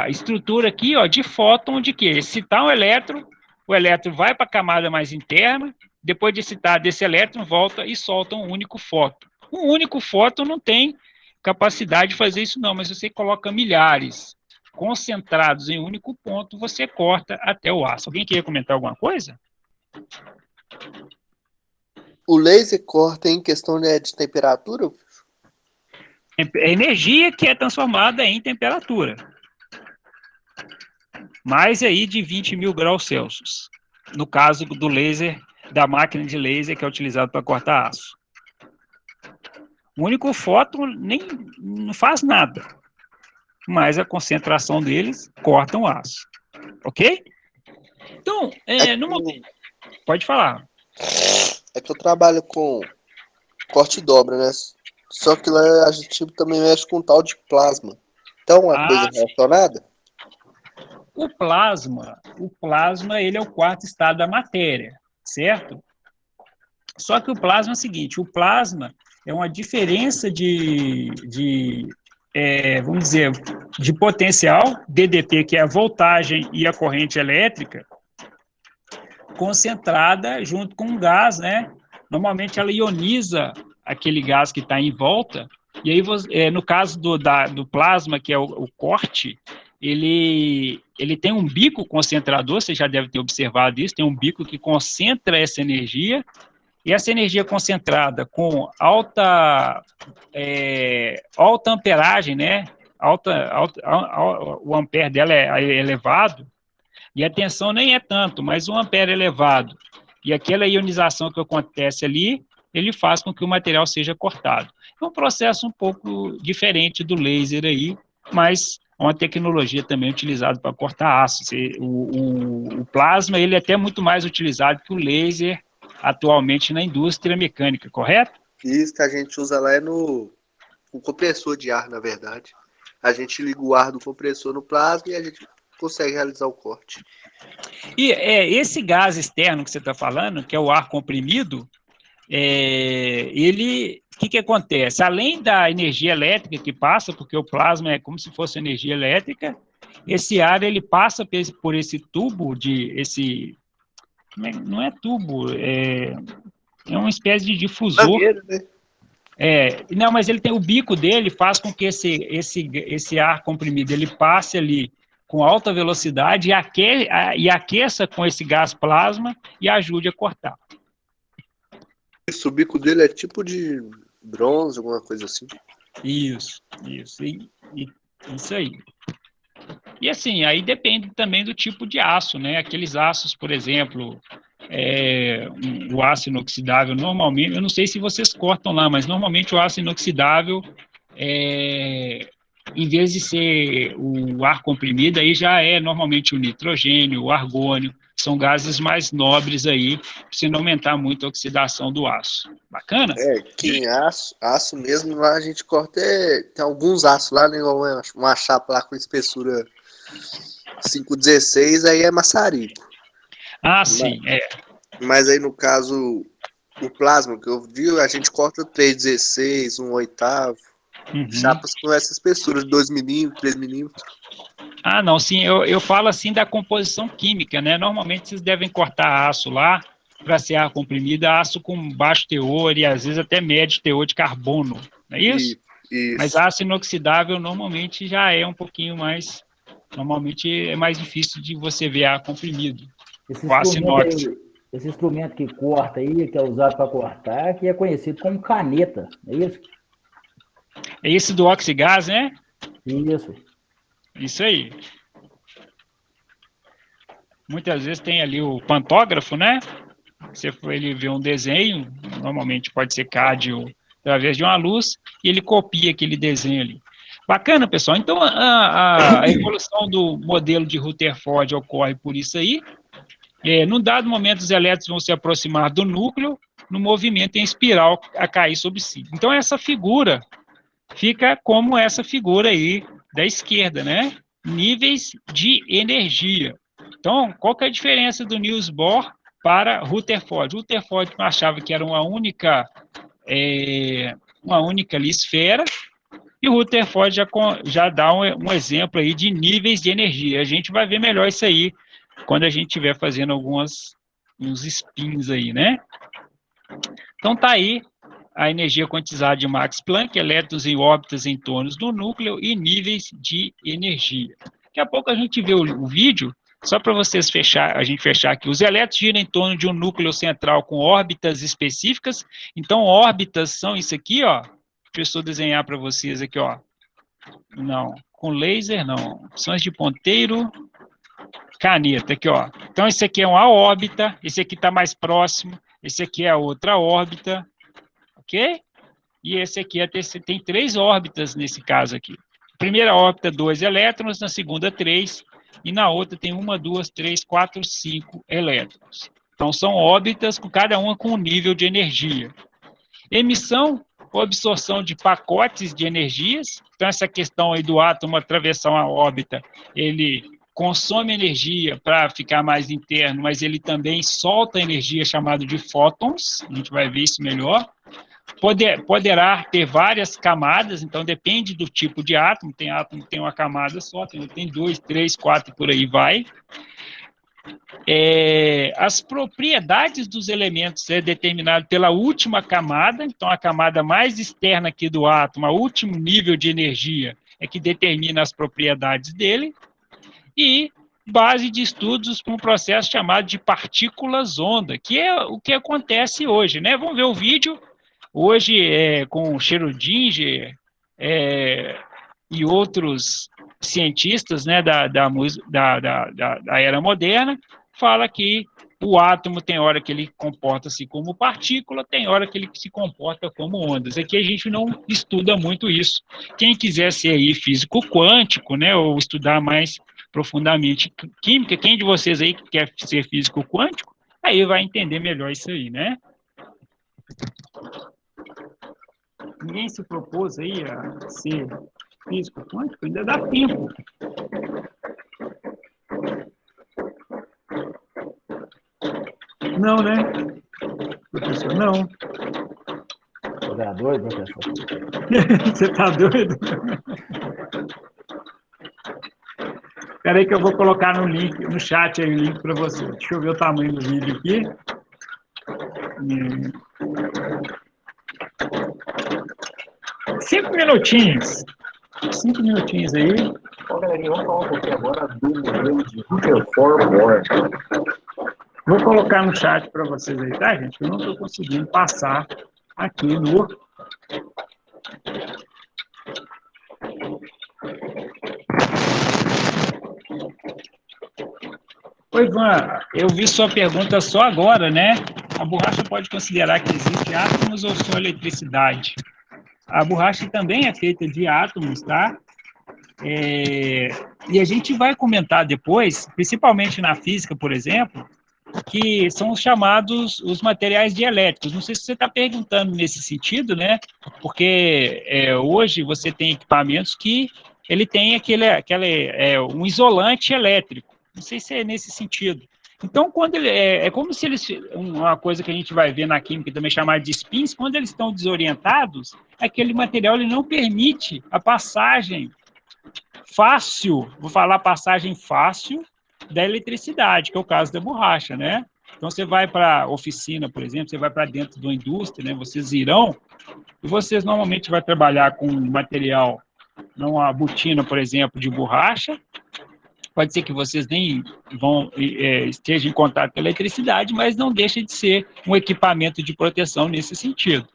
estrutura aqui, ó, de fóton, de que excitar um elétron, o elétron vai para a camada mais interna, depois de excitar desse elétron, volta e solta um único fóton. Um único fóton não tem capacidade de fazer isso não, mas você coloca milhares concentrados em um único ponto, você corta até o aço. Alguém queria comentar alguma coisa? O laser corta em questão de temperatura? É energia que é transformada em temperatura. Mais aí de 20 mil graus Celsius. No caso do laser, da máquina de laser que é utilizado para cortar aço. O único fóton não faz nada. Mas a concentração deles corta o aço. Ok? Então, pode falar. É que eu trabalho com corte e dobra, né? Só que lá a gente também mexe com tal de plasma. Então, uma coisa relacionada? O plasma, ele é o quarto estado da matéria, certo? Só que o plasma é o seguinte, o plasma é uma diferença vamos dizer, de potencial, DDP, que é a voltagem e a corrente elétrica, concentrada junto com um gás, né? Normalmente ela ioniza aquele gás que está em volta, e aí, no caso do plasma, que é o corte, ele tem um bico concentrador, você já deve ter observado isso, tem um bico que concentra essa energia, e essa energia concentrada com alta amperagem, né? O ampere dela é elevado, e a tensão nem é tanto, mas 1 ampere elevado, e aquela ionização que acontece ali, ele faz com que o material seja cortado. É um processo um pouco diferente do laser aí, mas é uma tecnologia também utilizada para cortar aço. O plasma, ele é até muito mais utilizado que o laser atualmente na indústria mecânica, correto? Isso que a gente usa lá é no compressor de ar, na verdade. A gente liga o ar do compressor no plasma e a gente consegue realizar o corte. E esse gás externo que você está falando, que é o ar comprimido, o que acontece? Além da energia elétrica que passa, porque o plasma é como se fosse energia elétrica, esse ar ele passa por esse tubo não é tubo, é uma espécie de difusor. Mangueira, né? Não, mas ele tem o bico dele, faz com que esse ar comprimido ele passe ali com alta velocidade e aqueça com esse gás plasma e ajude a cortar. Isso, o bico dele é tipo de bronze, alguma coisa assim. Isso aí. E assim, aí depende também do tipo de aço, né? Aqueles aços, por exemplo, o aço inoxidável, normalmente, eu não sei se vocês cortam lá, mas normalmente o aço inoxidável, em vez de ser o ar comprimido, aí já é normalmente o nitrogênio, o argônio, são gases mais nobres aí, para você não aumentar muito a oxidação do aço. Bacana? Que em aço mesmo, lá a gente corta, tem alguns aços lá, né, uma chapa lá com espessura 5,16, aí é maçarico. Sim, Mas aí no caso, o plasma que eu vi, a gente corta 3,16, 1/8, chapas com essa espessura de 2 milímetros, 3 milímetros. Não, sim, eu falo assim da composição química, né? Normalmente vocês devem cortar aço lá para ser ar comprimido, aço com baixo teor e às vezes até médio teor de carbono, não é isso? Isso. Mas aço inoxidável normalmente já é um pouquinho mais, normalmente é mais difícil de você ver ar comprimido. Esse instrumento que corta aí, que é usado para cortar, que é conhecido como caneta, é isso? É esse do oxigás, né? Isso. Isso aí. Muitas vezes tem ali o pantógrafo, né? Ele vê um desenho, normalmente pode ser cádio através de uma luz, e ele copia aquele desenho ali. Bacana, pessoal. Então, a evolução do modelo de Rutherford ocorre por isso aí. Num dado momento, os elétrons vão se aproximar do núcleo, no movimento em espiral a cair sobre si. Então, essa figura fica como essa figura aí da esquerda, né? Níveis de energia. Então, qual que é a diferença do Niels Bohr para Rutherford? Rutherford achava que era uma única ali, esfera, e o Rutherford já dá um exemplo aí de níveis de energia. A gente vai ver melhor isso aí quando a gente estiver fazendo uns spins aí, né? Então, tá aí a energia quantizada de Max Planck, elétrons em órbitas em torno do núcleo e níveis de energia. Daqui a pouco a gente vê o vídeo, só para vocês a gente fechar aqui. Os elétrons giram em torno de um núcleo central com órbitas específicas. Então, órbitas são isso aqui, ó. Deixa eu desenhar para vocês aqui, ó. Não, com laser não. Opções de ponteiro, caneta, aqui, ó. Então, esse aqui é uma órbita, esse aqui está mais próximo, esse aqui é a outra órbita, ok? E esse aqui tem 3 órbitas nesse caso aqui. Primeira órbita, 2 elétrons, na segunda, 3, e na outra tem 1, 2, 3, 4, 5 elétrons. Então, são órbitas, cada uma com um nível de energia. Emissão ou absorção de pacotes de energias. Então, essa questão aí do átomo atravessar uma órbita, ele consome energia para ficar mais interno, mas ele também solta energia chamada de fótons, a gente vai ver isso melhor. Poderá ter várias camadas, então depende do tipo de átomo, tem átomo que tem uma camada só, tem 2, 3, 4 e por aí vai. As propriedades dos elementos é determinado pela última camada, então a camada mais externa aqui do átomo, o último nível de energia é que determina as propriedades dele, e base de estudos para um processo chamado de partículas-onda, que é o que acontece hoje, né? Vamos ver o vídeo. Hoje, com Schrödinger e outros cientistas, né, da era moderna, fala que o átomo tem hora que ele comporta-se como partícula, tem hora que ele se comporta como ondas. Aqui a gente não estuda muito isso. Quem quiser ser aí físico quântico, né, ou estudar mais profundamente química, quem de vocês aí que quer ser físico quântico, aí vai entender melhor isso aí, né? Ninguém se propôs aí a ser físico quântico, ainda dá tempo. Não, né? Professor, não. Você tá doido, professor? Você tá doido? Espera aí que eu vou colocar no link, no chat aí o link para você. Deixa eu ver o tamanho do vídeo aqui. 5 minutinhos. 5 minutinhos aí. Bom, galerinha, vamos falar um pouquinho agora do modelo de Rutherford-Bohr. Vou colocar no chat para vocês aí, tá, gente? Eu não estou conseguindo passar aqui no... Oi, Ivan, eu vi sua pergunta só agora, né? A borracha pode considerar que existe átomos ou só eletricidade? A borracha também é feita de átomos, tá? E a gente vai comentar depois, principalmente na física, por exemplo, que são os chamados os materiais dielétricos. Não sei se você está perguntando nesse sentido, né? Porque hoje você tem equipamentos que ele tem um isolante elétrico. Não sei se é nesse sentido. Então, quando ele é como se eles, uma coisa que a gente vai ver na química também chamada de spins, quando eles estão desorientados, aquele material ele não permite a passagem fácil, vou falar passagem fácil da eletricidade, que é o caso da borracha, né? Então, você vai para a oficina, por exemplo, você vai para dentro de uma indústria, né? Vocês irão, e vocês normalmente vão trabalhar com material, não a botina, por exemplo, de borracha. Pode ser que vocês nem estejam em contato com a eletricidade, mas não deixa de ser um equipamento de proteção nesse sentido.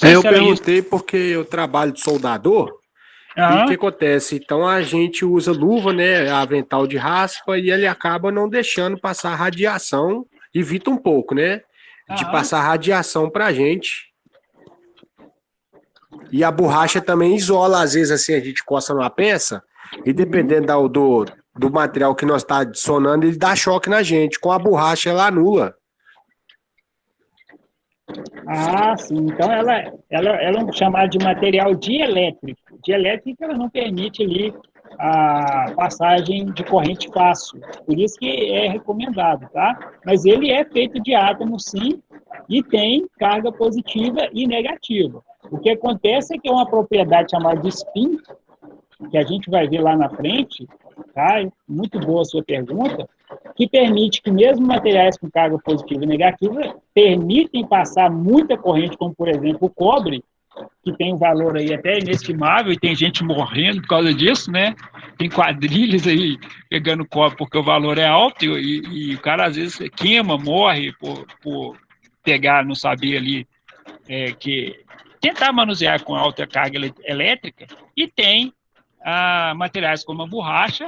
Eu perguntei porque eu trabalho de soldador. E o que acontece? Então a gente usa luva, né? Avental de raspa, e ele acaba não deixando passar radiação, evita um pouco, né? De passar radiação pra gente. E a borracha também isola, às vezes, assim, a gente coça numa peça, e dependendo do material que nós está adicionando, ele dá choque na gente. Com a borracha, ela anula. Sim. Então ela é chamada de material dielétrico. Dielétrico ela não permite ali a passagem de corrente fácil. Por isso que é recomendado, tá? Mas ele é feito de átomos, sim, e tem carga positiva e negativa. O que acontece é que é uma propriedade chamada de spin, que a gente vai ver lá na frente, tá? Muito boa a sua pergunta, que permite que mesmo materiais com carga positiva e negativa permitem passar muita corrente, como por exemplo o cobre, que tem um valor aí até inestimável e tem gente morrendo por causa disso, né? Tem quadrilhas aí pegando cobre porque o valor é alto e o cara às vezes queima, morre por pegar, não saber ali que tentar manusear com alta carga elétrica, e tem materiais como a borracha,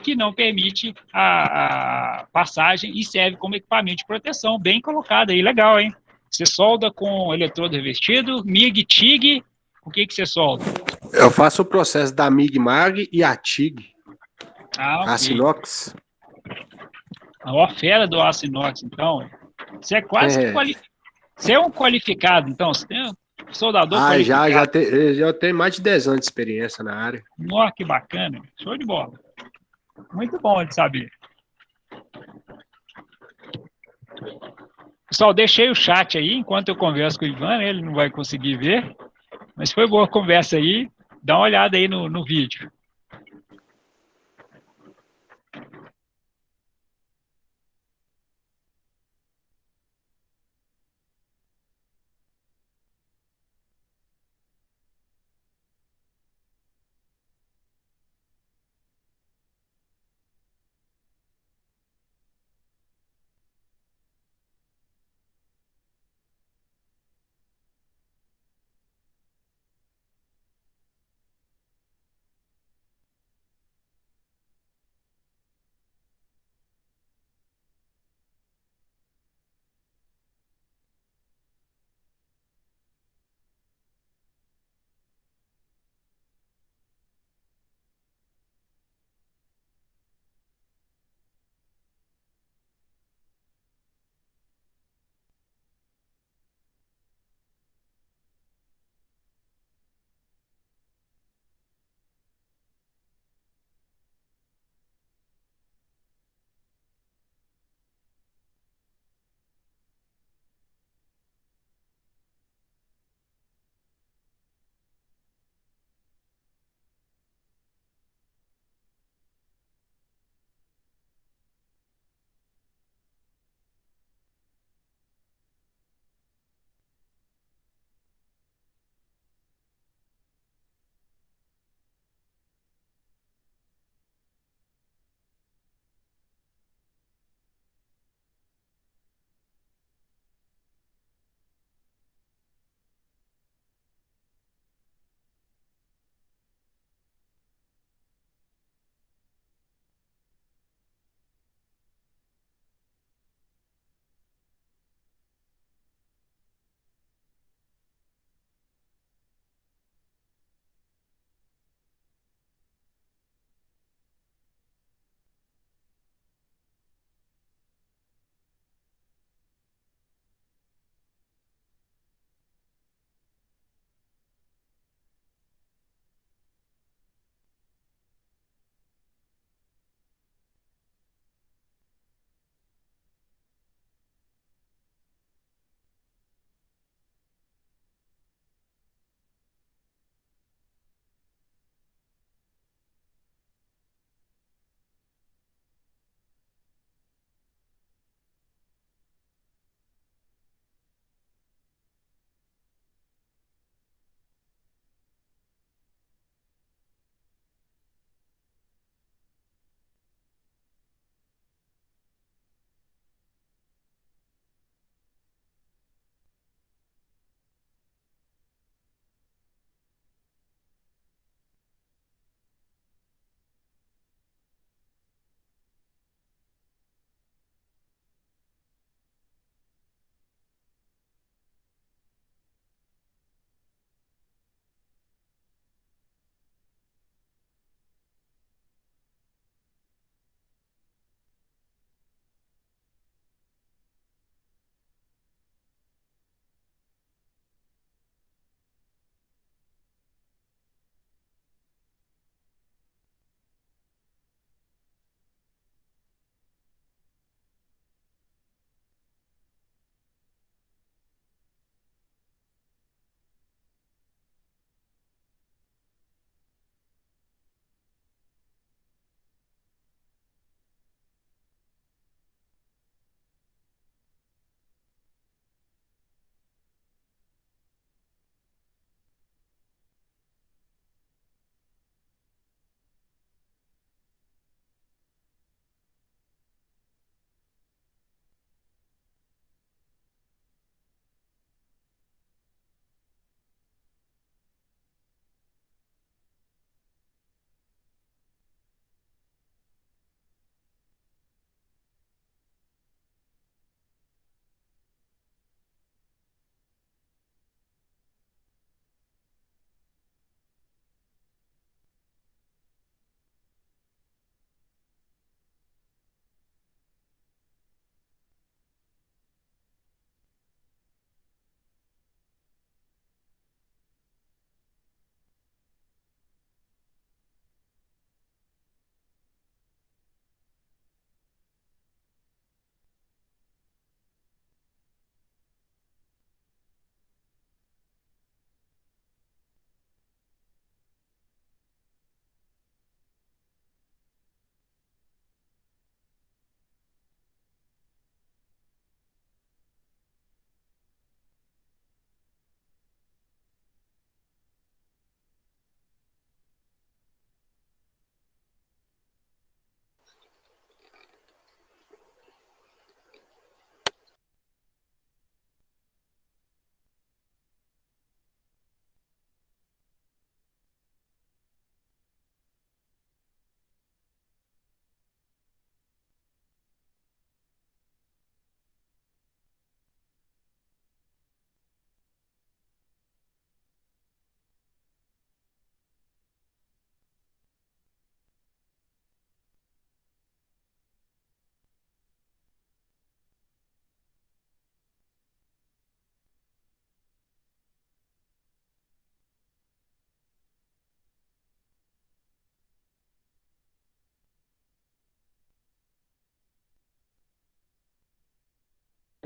que não permite a passagem e serve como equipamento de proteção. Bem colocado aí, legal, hein? Você solda com eletrodo revestido, MIG, TIG, o que você solda? Eu faço o processo da MIG-MAG e a TIG. Ok. Aço inox. A fera do aço inox, então. Você é quase que qualificado. Você é um qualificado, então. Você tem um soldador qualificado. Já tenho mais de 10 anos de experiência na área. Nossa, que bacana. Show de bola. Muito bom de saber. Pessoal, deixei o chat aí enquanto eu converso com o Ivan, ele não vai conseguir ver, mas foi boa a conversa aí. Dá uma olhada aí no vídeo.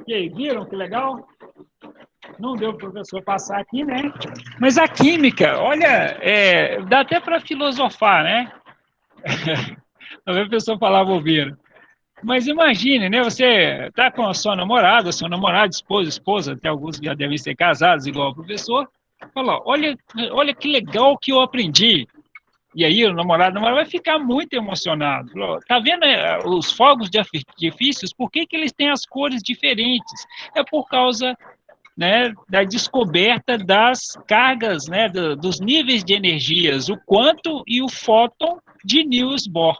E aí, viram que legal? Não deu para o professor passar aqui, né? Mas a química, olha, dá até para filosofar, né? Talvez a pessoa falava bobeira. Mas imagine, né? Você está com a sua namorada, seu namorado, esposa, até alguns já devem ser casados, igual o professor. Fala, olha que legal que eu aprendi. E aí o namorado vai ficar muito emocionado. Tá vendo os fogos de artifícios? Por que eles têm as cores diferentes? É por causa, né, da descoberta das cargas, né, dos níveis de energias, o quantum e o fóton de Niels Bohr.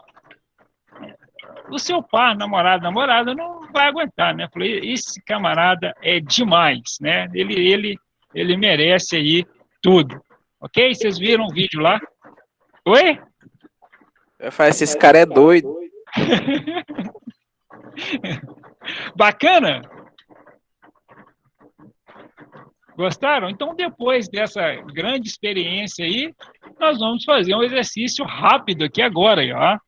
O seu par, namorada, não vai aguentar, né? Falei, esse camarada é demais, né? Ele merece aí tudo. Ok? Vocês viram o vídeo lá? Oi? Eu falo, esse cara é doido. Bacana? Gostaram? Então, depois dessa grande experiência aí, nós vamos fazer um exercício rápido aqui agora, ó.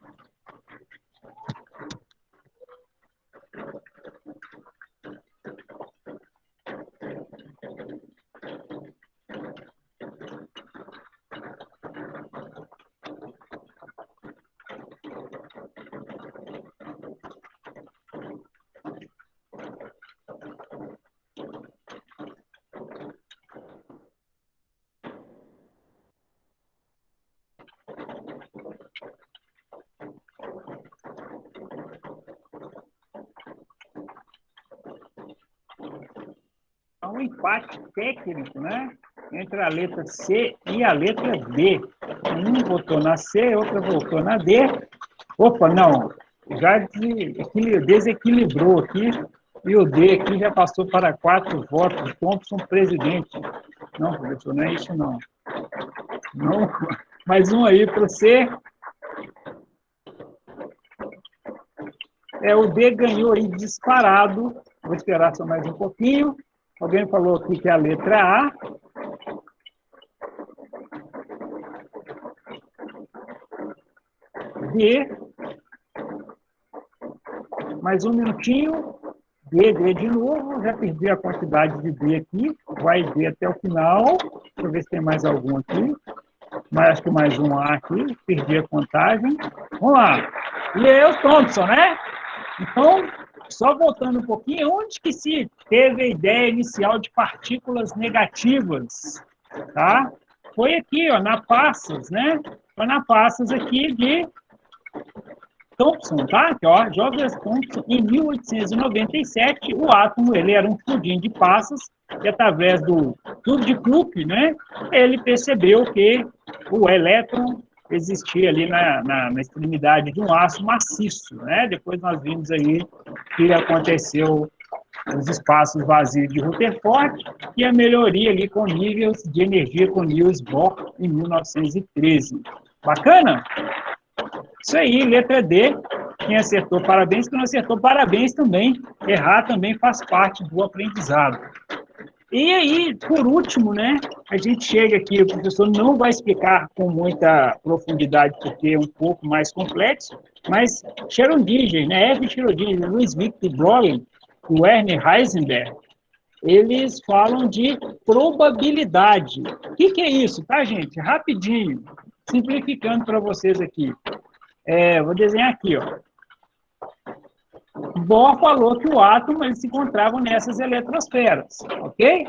Há um empate técnico, né, entre a letra C e a letra D. Um votou na C, outra votou na D. Opa, não, já desequilibrou aqui, e o D aqui já passou para 4 votos. Thompson, presidente. Não, professor, não é isso, não. Não. Mais um aí para o C. O D ganhou aí disparado. Vou esperar só mais um pouquinho. Alguém falou aqui que é a letra A. D. Mais um minutinho. D de novo. Já perdi a quantidade de D aqui. Vai D até o final. Deixa eu ver se tem mais algum aqui. Mas acho que mais um A aqui. Perdi a contagem. Vamos lá. E é o Thompson, né? Então, só voltando um pouquinho, onde que se teve a ideia inicial de partículas negativas? Tá? Foi aqui, ó, na Passas, né? Foi na Passas aqui de Thompson, tá? Aqui, ó, Joseph Thomson, em 1897, o átomo, ele era um pudim de passas, e através do tubo de Kluck, né, ele percebeu que o elétron existia ali na extremidade de um aço maciço, né? Depois nós vimos aí que aconteceu os espaços vazios de Rutherford e a melhoria ali com níveis de energia com Niels Bohr em 1913. Bacana? Isso aí, letra D. Quem acertou, parabéns. Quem não acertou, parabéns também. Errar também faz parte do aprendizado. E aí, por último, né, a gente chega aqui, o professor não vai explicar com muita profundidade, porque é um pouco mais complexo, mas Schrödinger, né, F. Schrödinger, Louis Victor Broglie e Werner Heisenberg, eles falam de probabilidade. O que é isso, tá, gente? Rapidinho, simplificando para vocês aqui. Vou desenhar aqui, ó. Bohr falou que o átomo ele se encontrava nessas eletrosferas, ok?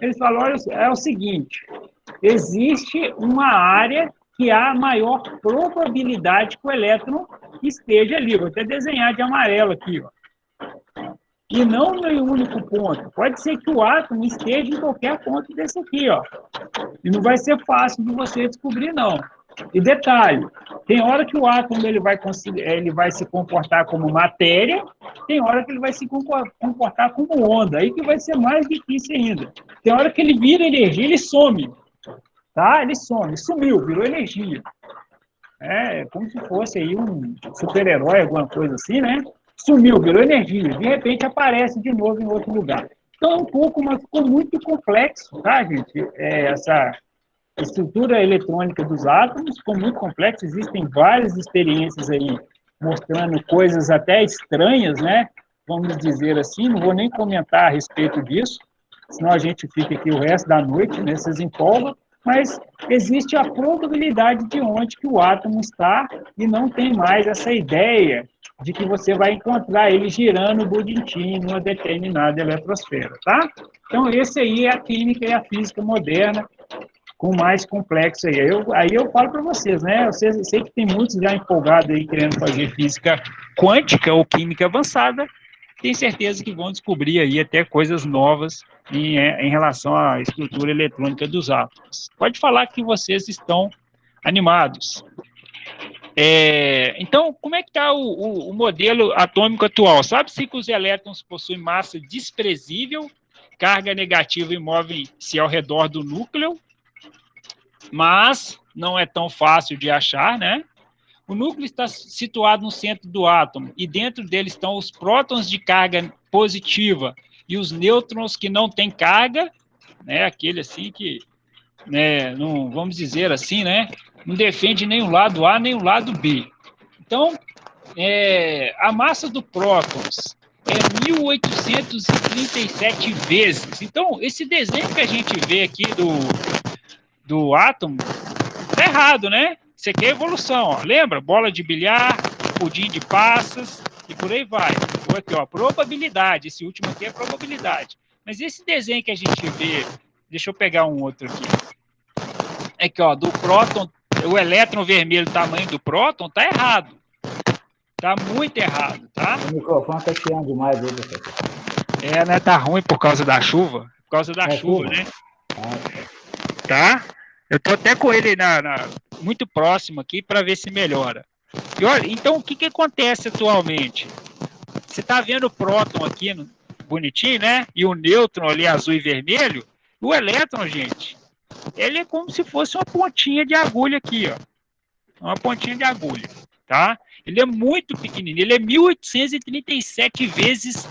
Eles falaram o seguinte: existe uma área que há maior probabilidade que o elétron esteja ali. Vou até desenhar de amarelo aqui, ó. E não no único ponto. Pode ser que o átomo esteja em qualquer ponto desse aqui, ó. E não vai ser fácil de você descobrir, não. E detalhe, tem hora que o átomo ele vai se comportar como matéria, tem hora que ele vai se comportar como onda, aí que vai ser mais difícil ainda. Tem hora que ele vira energia, ele some, tá? Ele some, sumiu, virou energia. Como se fosse aí um super-herói, alguma coisa assim, né? Sumiu, virou energia, de repente aparece de novo em outro lugar. Então é um pouco, mas ficou muito complexo, tá, gente? Essa estrutura eletrônica dos átomos ficou muito complexa, existem várias experiências aí mostrando coisas até estranhas, né? vamos dizer assim, não vou nem comentar a respeito disso, senão a gente fica aqui o resto da noite, né, vocês empolgam, mas existe a probabilidade de onde que o átomo está e não tem mais essa ideia de que você vai encontrar ele girando bonitinho numa determinada eletrosfera, tá? Então, esse aí é a química e a física moderna, com mais complexo aí. Aí eu falo para vocês, né? Eu sei que tem muitos já empolgados aí querendo fazer física quântica ou química avançada, tenho certeza que vão descobrir aí até coisas novas em relação à estrutura eletrônica dos átomos. Pode falar que vocês estão animados. Então, como é que está o modelo atômico atual? Sabe-se que os elétrons possuem massa desprezível, carga negativa e movem-se ao redor do núcleo, mas não é tão fácil de achar, né? O núcleo está situado no centro do átomo e dentro dele estão os prótons de carga positiva e os nêutrons que não têm carga, né? Aquele assim que, né, não, vamos dizer assim, né? Não defende nem o lado A nem o lado B. Então, a massa do prótons é 1837 vezes. Então, esse desenho que a gente vê aqui do átomo tá errado, né? Isso aqui é evolução, ó. Lembra? Bola de bilhar, pudim de passas e por aí vai. Aqui, ó, probabilidade. Esse último aqui é probabilidade. Mas esse desenho que a gente vê, deixa eu pegar um outro aqui. Aqui, ó, do próton, o elétron vermelho, tamanho do próton, tá errado. Tá muito errado, tá? O microfone tá chiando demais aí, professor. Né? Tá ruim por causa da chuva. Por causa da chuva, né? Tá? Eu tô até com ele muito próximo aqui para ver se melhora. E olha, então o que acontece atualmente? Você tá vendo o próton aqui, bonitinho, né? E o nêutron ali azul e vermelho. O elétron, gente, ele é como se fosse uma pontinha de agulha aqui, ó. Uma pontinha de agulha, tá? Ele é muito pequenininho, ele é 1837 vezes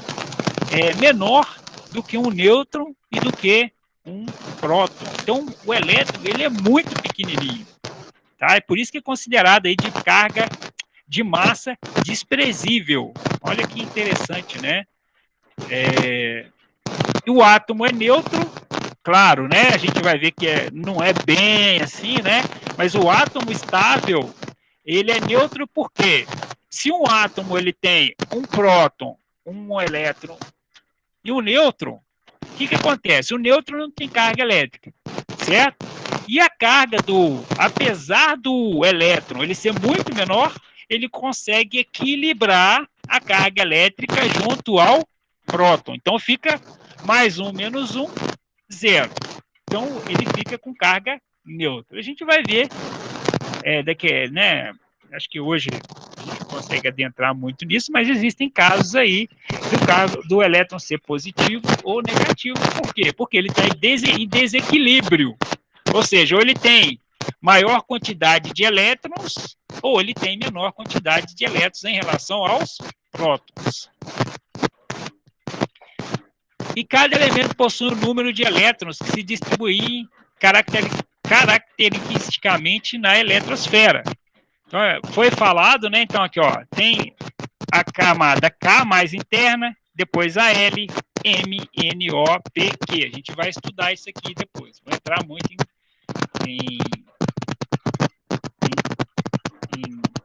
menor do que um nêutron e do que um próton. Então, o elétron, ele é muito pequenininho, tá? É por isso que é considerado aí de carga de massa desprezível. Olha que interessante, né? E o átomo é neutro, claro, né? A gente vai ver que não é bem assim, né? Mas o átomo estável, ele é neutro porque se um átomo ele tem um próton, um elétron e um nêutron, o que acontece? O nêutron não tem carga elétrica, certo? E a carga apesar do elétron ele ser muito menor, ele consegue equilibrar a carga elétrica junto ao próton. Então fica mais um, menos um, zero. Então ele fica com carga neutra. A gente vai ver daqui, né? Acho que hoje a gente consegue adentrar muito nisso, mas existem casos aí do caso do elétron ser positivo ou negativo. Por quê? Porque ele está em desequilíbrio. Ou seja, ou ele tem maior quantidade de elétrons ou ele tem menor quantidade de elétrons em relação aos prótons. E cada elemento possui um número de elétrons que se distribuem caracteristicamente na eletrosfera. Então, foi falado, né? Então, aqui, ó, tem a camada K mais interna, depois a L, M, N, O, P, Q. A gente vai estudar isso aqui depois. Vou entrar muito em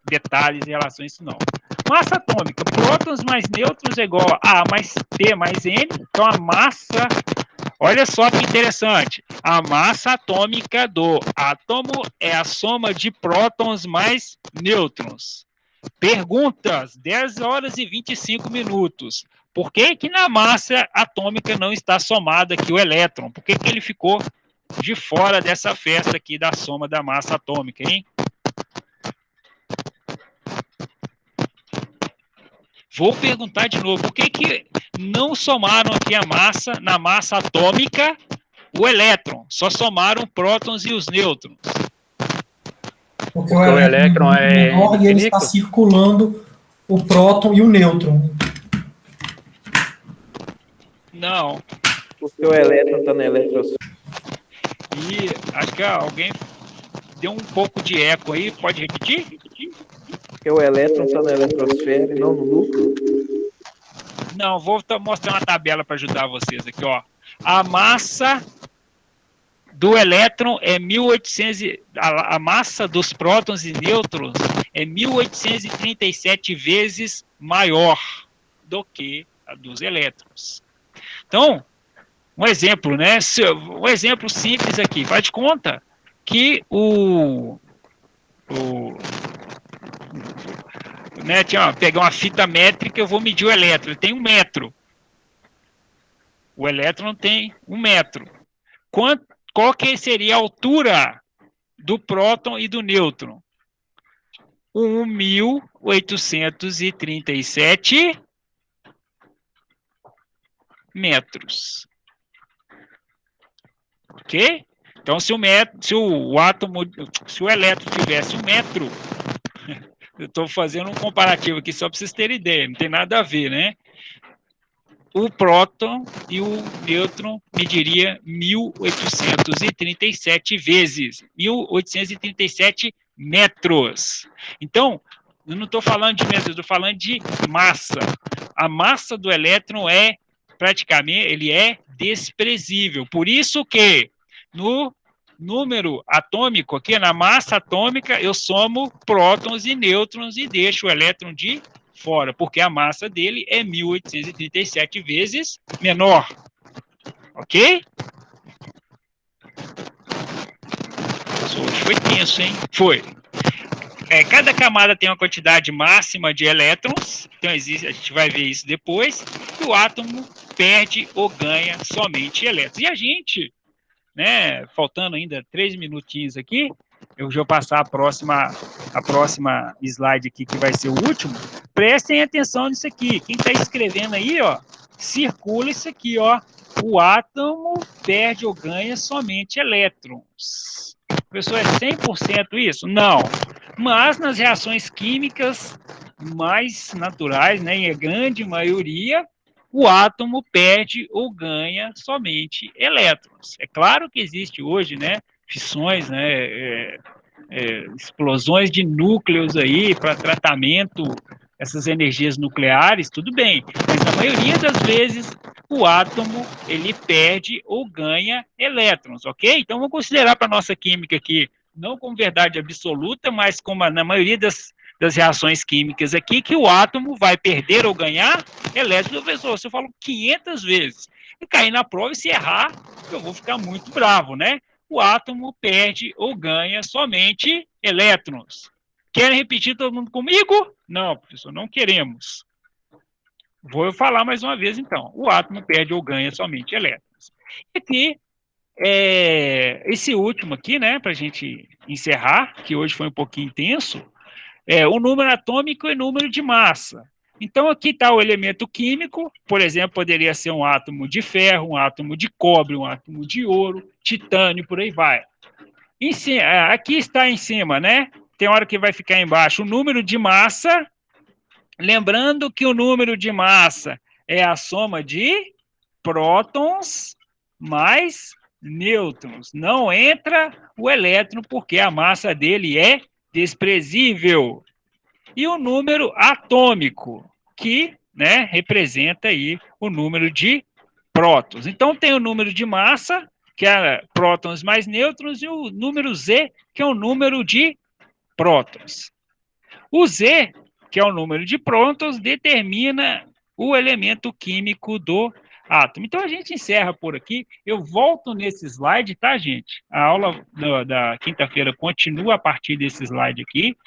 detalhes em relação a isso, não. Massa atômica, prótons mais nêutrons é igual a mais P mais N. Então, a massa, olha só que interessante, a massa atômica do átomo é a soma de prótons mais nêutrons. Perguntas, 10 horas e 25 minutos. Por que que na massa atômica não está somado aqui o elétron? Por que que ele ficou de fora dessa festa aqui da soma da massa atômica, hein? Vou perguntar de novo, por que que não somaram aqui na massa atômica, o elétron? Só somaram prótons e os nêutrons. Porque o elétron é menor e ele está circulando o próton e o nêutron. Não. Porque o elétron está na eletrosfera. E acho que alguém deu um pouco de eco aí, pode repetir? Porque o elétron está na eletrosfera e não no núcleo. Não, vou mostrar uma tabela para ajudar vocês aqui, ó. A massa do elétron é 1800, a massa dos prótons e nêutrons é 1837 vezes maior do que a dos elétrons. Então, um exemplo, né? Um exemplo simples aqui. Faz de conta que né, pegar uma fita métrica, eu vou medir o elétron. Ele tem 1 metro. O elétron tem 1 metro. Qual que seria a altura do próton e do nêutron? 1.837 metros. Ok? Então, se o elétron tivesse 1 metro, eu estou fazendo um comparativo aqui só para vocês terem ideia, não tem nada a ver, né? O próton e o nêutron mediria 1.837 vezes, 1.837 metros. Então, eu não estou falando de metros, eu estou falando de massa. A massa do elétron é praticamente, ele é desprezível. Por isso que no número atômico, aqui na massa atômica, eu somo prótons e nêutrons e deixo o elétron de fora, porque a massa dele é 1.837 vezes menor. Ok? Hoje foi tenso, hein? Foi. Cada camada tem uma quantidade máxima de elétrons, então existe, a gente vai ver isso depois, e o átomo perde ou ganha somente elétrons. E a gente, né, faltando ainda 3 minutinhos aqui, eu já vou passar a próxima slide aqui, que vai ser o último. Prestem atenção nisso aqui. Quem está escrevendo aí, ó, circula isso aqui, ó. O átomo perde ou ganha somente elétrons. Professor, é 100% isso? Não. Mas nas reações químicas mais naturais, né, em a grande maioria, o átomo perde ou ganha somente elétrons. É claro que existe hoje, né, fissões, né, explosões de núcleos aí para tratamento dessas energias nucleares, tudo bem, mas na maioria das vezes o átomo ele perde ou ganha elétrons, ok? Então vamos considerar para a nossa química aqui, não como verdade absoluta, mas como na maioria das reações químicas aqui, que o átomo vai perder ou ganhar elétrons. Professor, se eu falo 500 vezes e cair na prova e se errar, eu vou ficar muito bravo, né? O átomo perde ou ganha somente elétrons. Querem repetir todo mundo comigo? Não, professor, não queremos. Vou falar mais uma vez, então. O átomo perde ou ganha somente elétrons. E aqui, esse último aqui, né, para a gente encerrar, que hoje foi um pouquinho intenso, o número atômico e número de massa. Então, aqui está o elemento químico, por exemplo, poderia ser um átomo de ferro, um átomo de cobre, um átomo de ouro, titânio, por aí vai. Aqui está em cima, né? Tem hora que vai ficar embaixo o número de massa. Lembrando que o número de massa é a soma de prótons mais nêutrons. Não entra o elétron, porque a massa dele é desprezível. E o número atômico, que, né, representa aí o número de prótons. Então, tem o número de massa, que é prótons mais nêutrons, e o número Z, que é o número de prótons. O Z, que é o número de prótons, determina o elemento químico do átomo. Então, a gente encerra por aqui. Eu volto nesse slide, tá, gente? A aula da quinta-feira continua a partir desse slide aqui,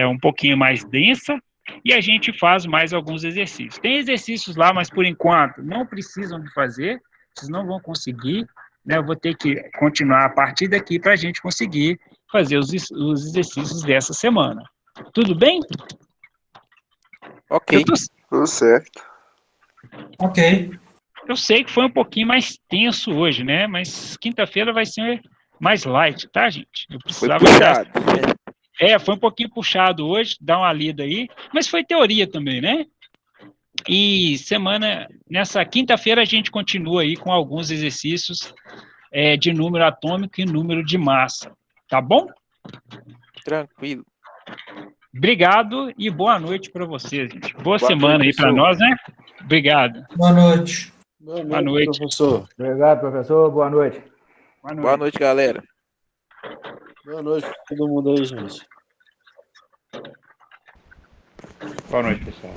um pouquinho mais densa, e a gente faz mais alguns exercícios. Tem exercícios lá, mas por enquanto não precisam de fazer, vocês não vão conseguir, né? Eu vou ter que continuar a partir daqui para a gente conseguir fazer os exercícios dessa semana. Tudo bem? Ok. Tudo certo. Ok. Eu sei que foi um pouquinho mais tenso hoje, né? Mas quinta-feira vai ser mais light, tá, gente? Eu precisava... Foi puxado. Foi um pouquinho puxado hoje, dá uma lida aí, mas foi teoria também, né? E nessa quinta-feira a gente continua aí com alguns exercícios de número atômico e número de massa, tá bom? Tranquilo. Obrigado e boa noite para vocês, gente. Boa semana aí para nós, né? Obrigado. Boa noite. Boa noite, professor. Obrigado, professor. Boa noite. Boa noite, galera. Boa noite todo mundo aí, gente. Boa noite, pessoal.